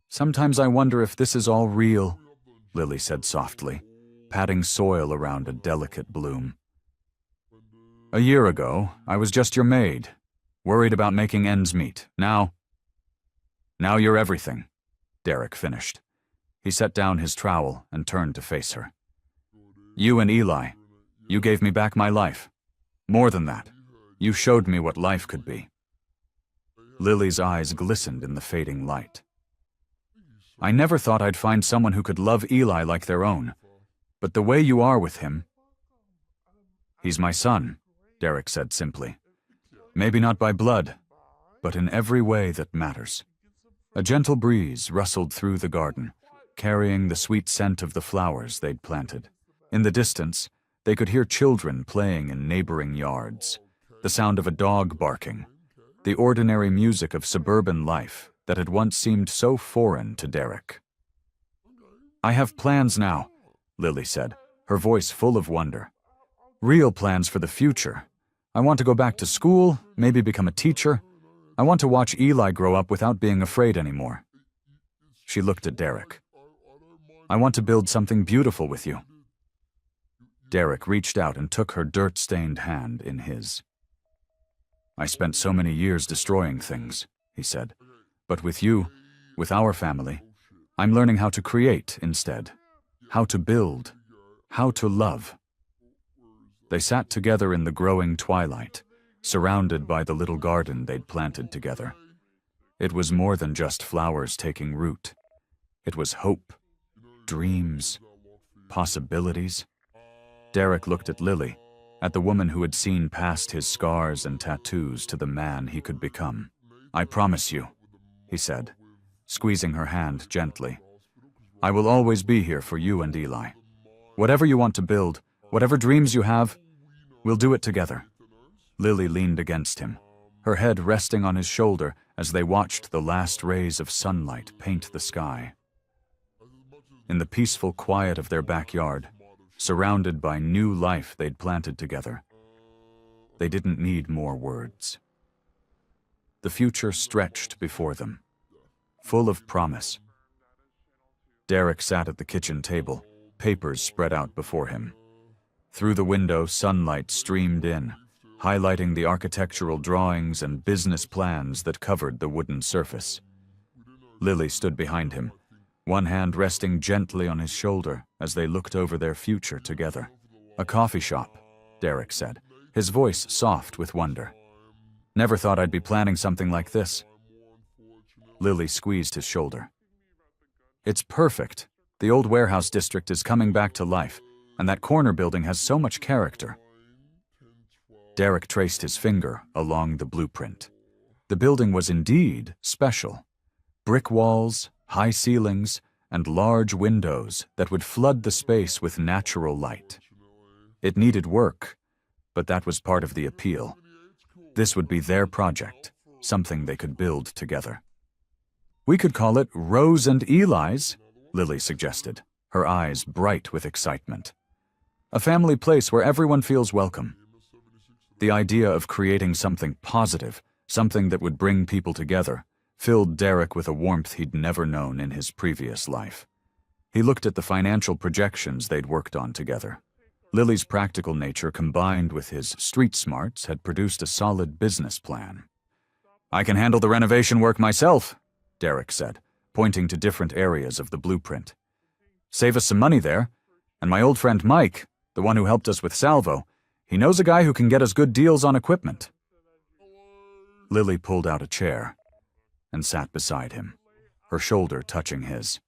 "Sometimes I wonder if this is all real," Lily said softly, patting soil around a delicate bloom. "A year ago, I was just your maid, worried about making ends meet. Now you're everything," Derek finished. He set down his trowel and turned to face her. "You and Eli, you gave me back my life. More than that, you showed me what life could be." Lily's eyes glistened in the fading light. "I never thought I'd find someone who could love Eli like their own, but the way you are with him—" "He's my son," Derek said simply. "Maybe not by blood, but in every way that matters." A gentle breeze rustled through the garden, carrying the sweet scent of the flowers they'd planted. In the distance, they could hear children playing in neighboring yards, the sound of a dog barking, the ordinary music of suburban life that had once seemed so foreign to Derek. "I have plans now," Lily said, her voice full of wonder. "Real plans for the future. I want to go back to school, maybe become a teacher. I want to watch Eli grow up without being afraid anymore." She looked at Derek. "I want to build something beautiful with you." Derek reached out and took her dirt-stained hand in his. "I spent so many years destroying things," he said. "But with you, with our family, I'm learning how to create instead, how to build, how to love." They sat together in the growing twilight, surrounded by the little garden they'd planted together. It was more than just flowers taking root. It was hope, dreams, possibilities. Derek looked at Lily, at the woman who had seen past his scars and tattoos to the man he could become. "I promise you," he said, squeezing her hand gently. "I will always be here for you and Eli. Whatever you want to build, whatever dreams you have, we'll do it together." Lily leaned against him, her head resting on his shoulder as they watched the last rays of sunlight paint the sky. in the peaceful quiet of their backyard, surrounded by new life they'd planted together. They didn't need more words. The future stretched before them, full of promise. Derek sat at the kitchen table, papers spread out before him. Through the window, sunlight streamed in, highlighting the architectural drawings and business plans that covered the wooden surface. Lily stood behind him, one hand resting gently on his shoulder as they looked over their future together. "A coffee shop," Derek said, his voice soft with wonder. "Never thought I'd be planning something like this." Lily squeezed his shoulder. "It's perfect. The old warehouse district is coming back to life, and that corner building has so much character." Derek traced his finger along the blueprint. The building was indeed special. Brick walls, high ceilings, and large windows that would flood the space with natural light. It needed work, but that was part of the appeal. This would be their project, something they could build together. "We could call it Rose and Eli's," Lily suggested, her eyes bright with excitement. "A family place where everyone feels welcome." The idea of creating something positive, something that would bring people together, filled Derek with a warmth he'd never known in his previous life. He looked at the financial projections they'd worked on together. Lily's practical nature combined with his street smarts had produced a solid business plan. "I can handle the renovation work myself," Derek said, pointing to different areas of the blueprint. "Save us some money there, and my old friend Mike, the one who helped us with Salvo, he knows a guy who can get us good deals on equipment." Lily pulled out a chair and sat beside him, her shoulder touching his.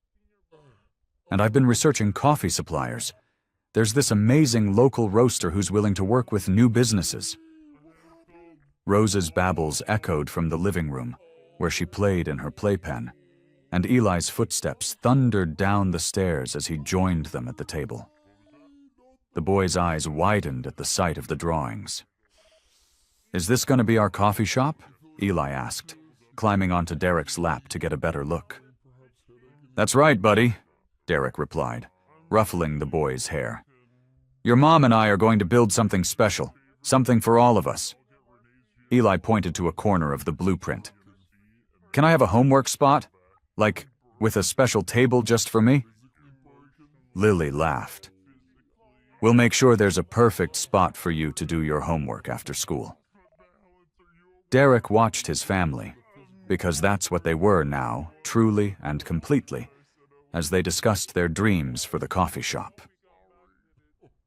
"And I've been researching coffee suppliers. There's this amazing local roaster who's willing to work with new businesses." Rose's babbles echoed from the living room, where she played in her playpen, and Eli's footsteps thundered down the stairs as he joined them at the table. The boy's eyes widened at the sight of the drawings. "Is this going to be our coffee shop?" Eli asked, climbing onto Derek's lap to get a better look. "That's right, buddy," Derek replied, ruffling the boy's hair. "Your mom and I are going to build something special, something for all of us." Eli pointed to a corner of the blueprint. "Can I have a homework spot? Like, with a special table just for me?" Lily laughed. "We'll make sure there's a perfect spot for you to do your homework after school." Derek watched his family, because that's what they were now, truly and completely, as they discussed their dreams for the coffee shop.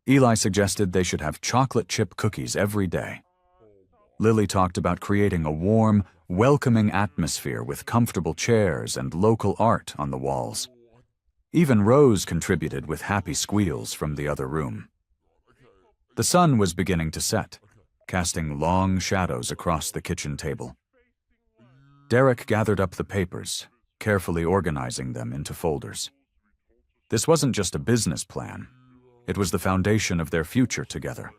Eli suggested they should have chocolate chip cookies every day. Lily talked about creating a warm, welcoming atmosphere with comfortable chairs and local art on the walls. Even Rose contributed with happy squeals from the other room. The sun was beginning to set, casting long shadows across the kitchen table. Derek gathered up the papers, carefully organizing them into folders. This wasn't just a business plan. It was the foundation of their future together.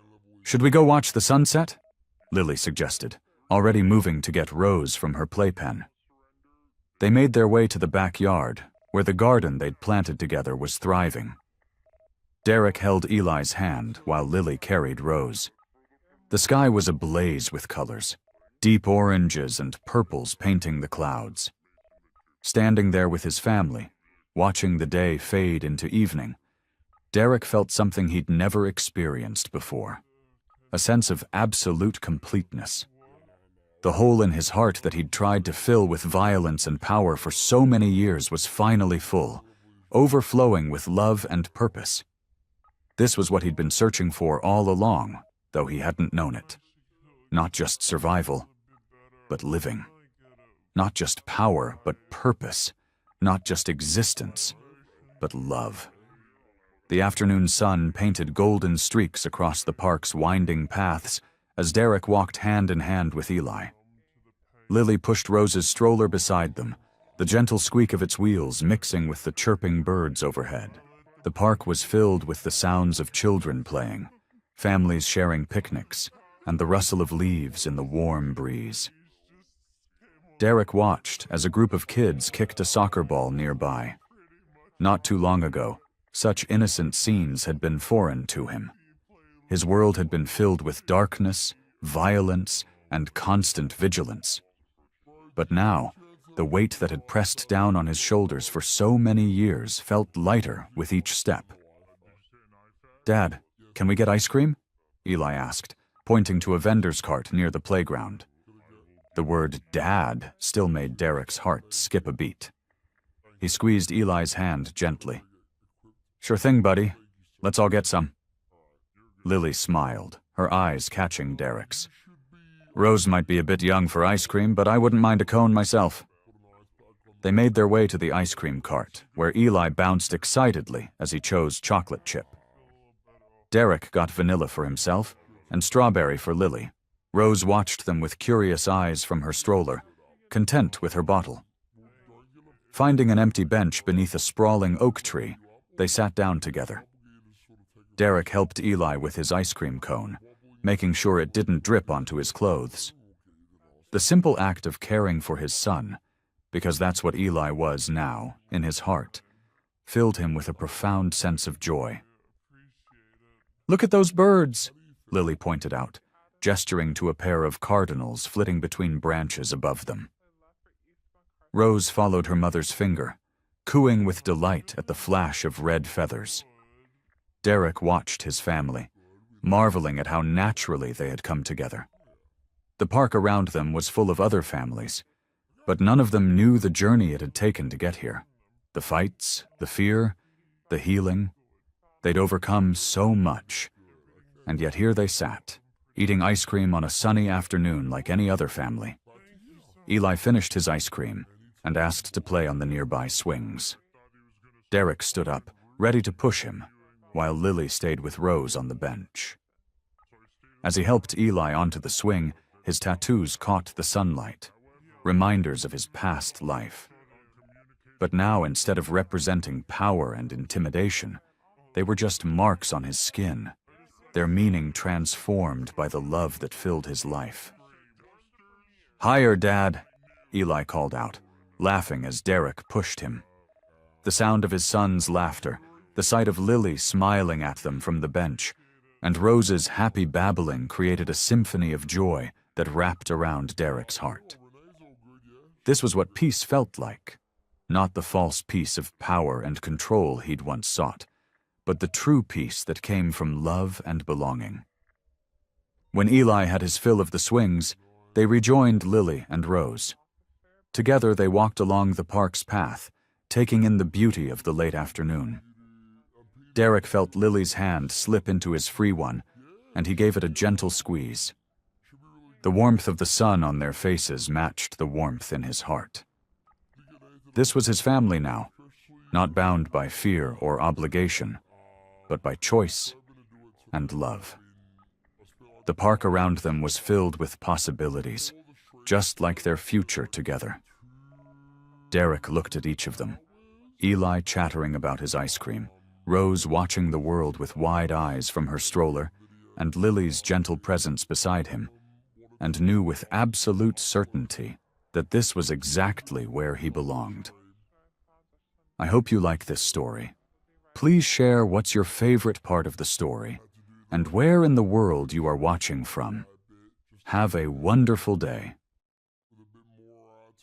"Should we go watch the sunset?" Lily suggested, already moving to get Rose from her playpen. They made their way to the backyard, where the garden they'd planted together was thriving. Derek held Eli's hand while Lily carried Rose. The sky was ablaze with colors, deep oranges and purples painting the clouds. Standing there with his family, watching the day fade into evening, Derek felt something he'd never experienced before. A sense of absolute completeness. The hole in his heart that he'd tried to fill with violence and power for so many years was finally full, overflowing with love and purpose. This was what he'd been searching for all along, though he hadn't known it. Not just survival, but living. Not just power, but purpose. Not just existence, but love. The afternoon sun painted golden streaks across the park's winding paths as Derek walked hand in hand with Eli. Lily pushed Rose's stroller beside them, the gentle squeak of its wheels mixing with the chirping birds overhead. The park was filled with the sounds of children playing, families sharing picnics, and the rustle of leaves in the warm breeze. Derek watched as a group of kids kicked a soccer ball nearby. Not too long ago, such innocent scenes had been foreign to him. His world had been filled with darkness, violence, and constant vigilance. But now, the weight that had pressed down on his shoulders for so many years felt lighter with each step. "Dad, can we get ice cream?" Eli asked, pointing to a vendor's cart near the playground. The word "Dad" still made Derek's heart skip a beat. He squeezed Eli's hand gently. "Sure thing, buddy. Let's all get some." Lily smiled, her eyes catching Derek's. "Rose might be a bit young for ice cream, but I wouldn't mind a cone myself." They made their way to the ice cream cart, where Eli bounced excitedly as he chose chocolate chip. Derek got vanilla for himself and strawberry for Lily. Rose watched them with curious eyes from her stroller, content with her bottle. Finding an empty bench beneath a sprawling oak tree, they sat down together. Derek helped Eli with his ice cream cone, making sure it didn't drip onto his clothes. The simple act of caring for his son, because that's what Eli was now, in his heart, filled him with a profound sense of joy. "Look at those birds," Lily pointed out, gesturing to a pair of cardinals flitting between branches above them. Rose followed her mother's finger, cooing with delight at the flash of red feathers. Derek watched his family, marveling at how naturally they had come together. The park around them was full of other families, but none of them knew the journey it had taken to get here. The fights, the fear, the healing. They'd overcome so much, and yet here they sat, eating ice cream on a sunny afternoon like any other family. Eli finished his ice cream and asked to play on the nearby swings. Derek stood up, ready to push him, while Lily stayed with Rose on the bench. As he helped Eli onto the swing, his tattoos caught the sunlight, reminders of his past life. But now, instead of representing power and intimidation, they were just marks on his skin, their meaning transformed by the love that filled his life. "Higher, Dad," Eli called out, laughing as Derek pushed him. The sound of his son's laughter, the sight of Lily smiling at them from the bench, and Rose's happy babbling created a symphony of joy that wrapped around Derek's heart. This was what peace felt like, not the false peace of power and control he'd once sought, but the true peace that came from love and belonging. When Eli had his fill of the swings, they rejoined Lily and Rose. Together they walked along the park's path, taking in the beauty of the late afternoon. Derek felt Lily's hand slip into his free one, and he gave it a gentle squeeze. The warmth of the sun on their faces matched the warmth in his heart. This was his family now, not bound by fear or obligation, but by choice and love. The park around them was filled with possibilities, just like their future together. Derek looked at each of them, Eli chattering about his ice cream, Rose watching the world with wide eyes from her stroller, and Lily's gentle presence beside him, and knew with absolute certainty that this was exactly where he belonged. I hope you like this story. Please share what's your favorite part of the story, and where in the world you are watching from. Have a wonderful day.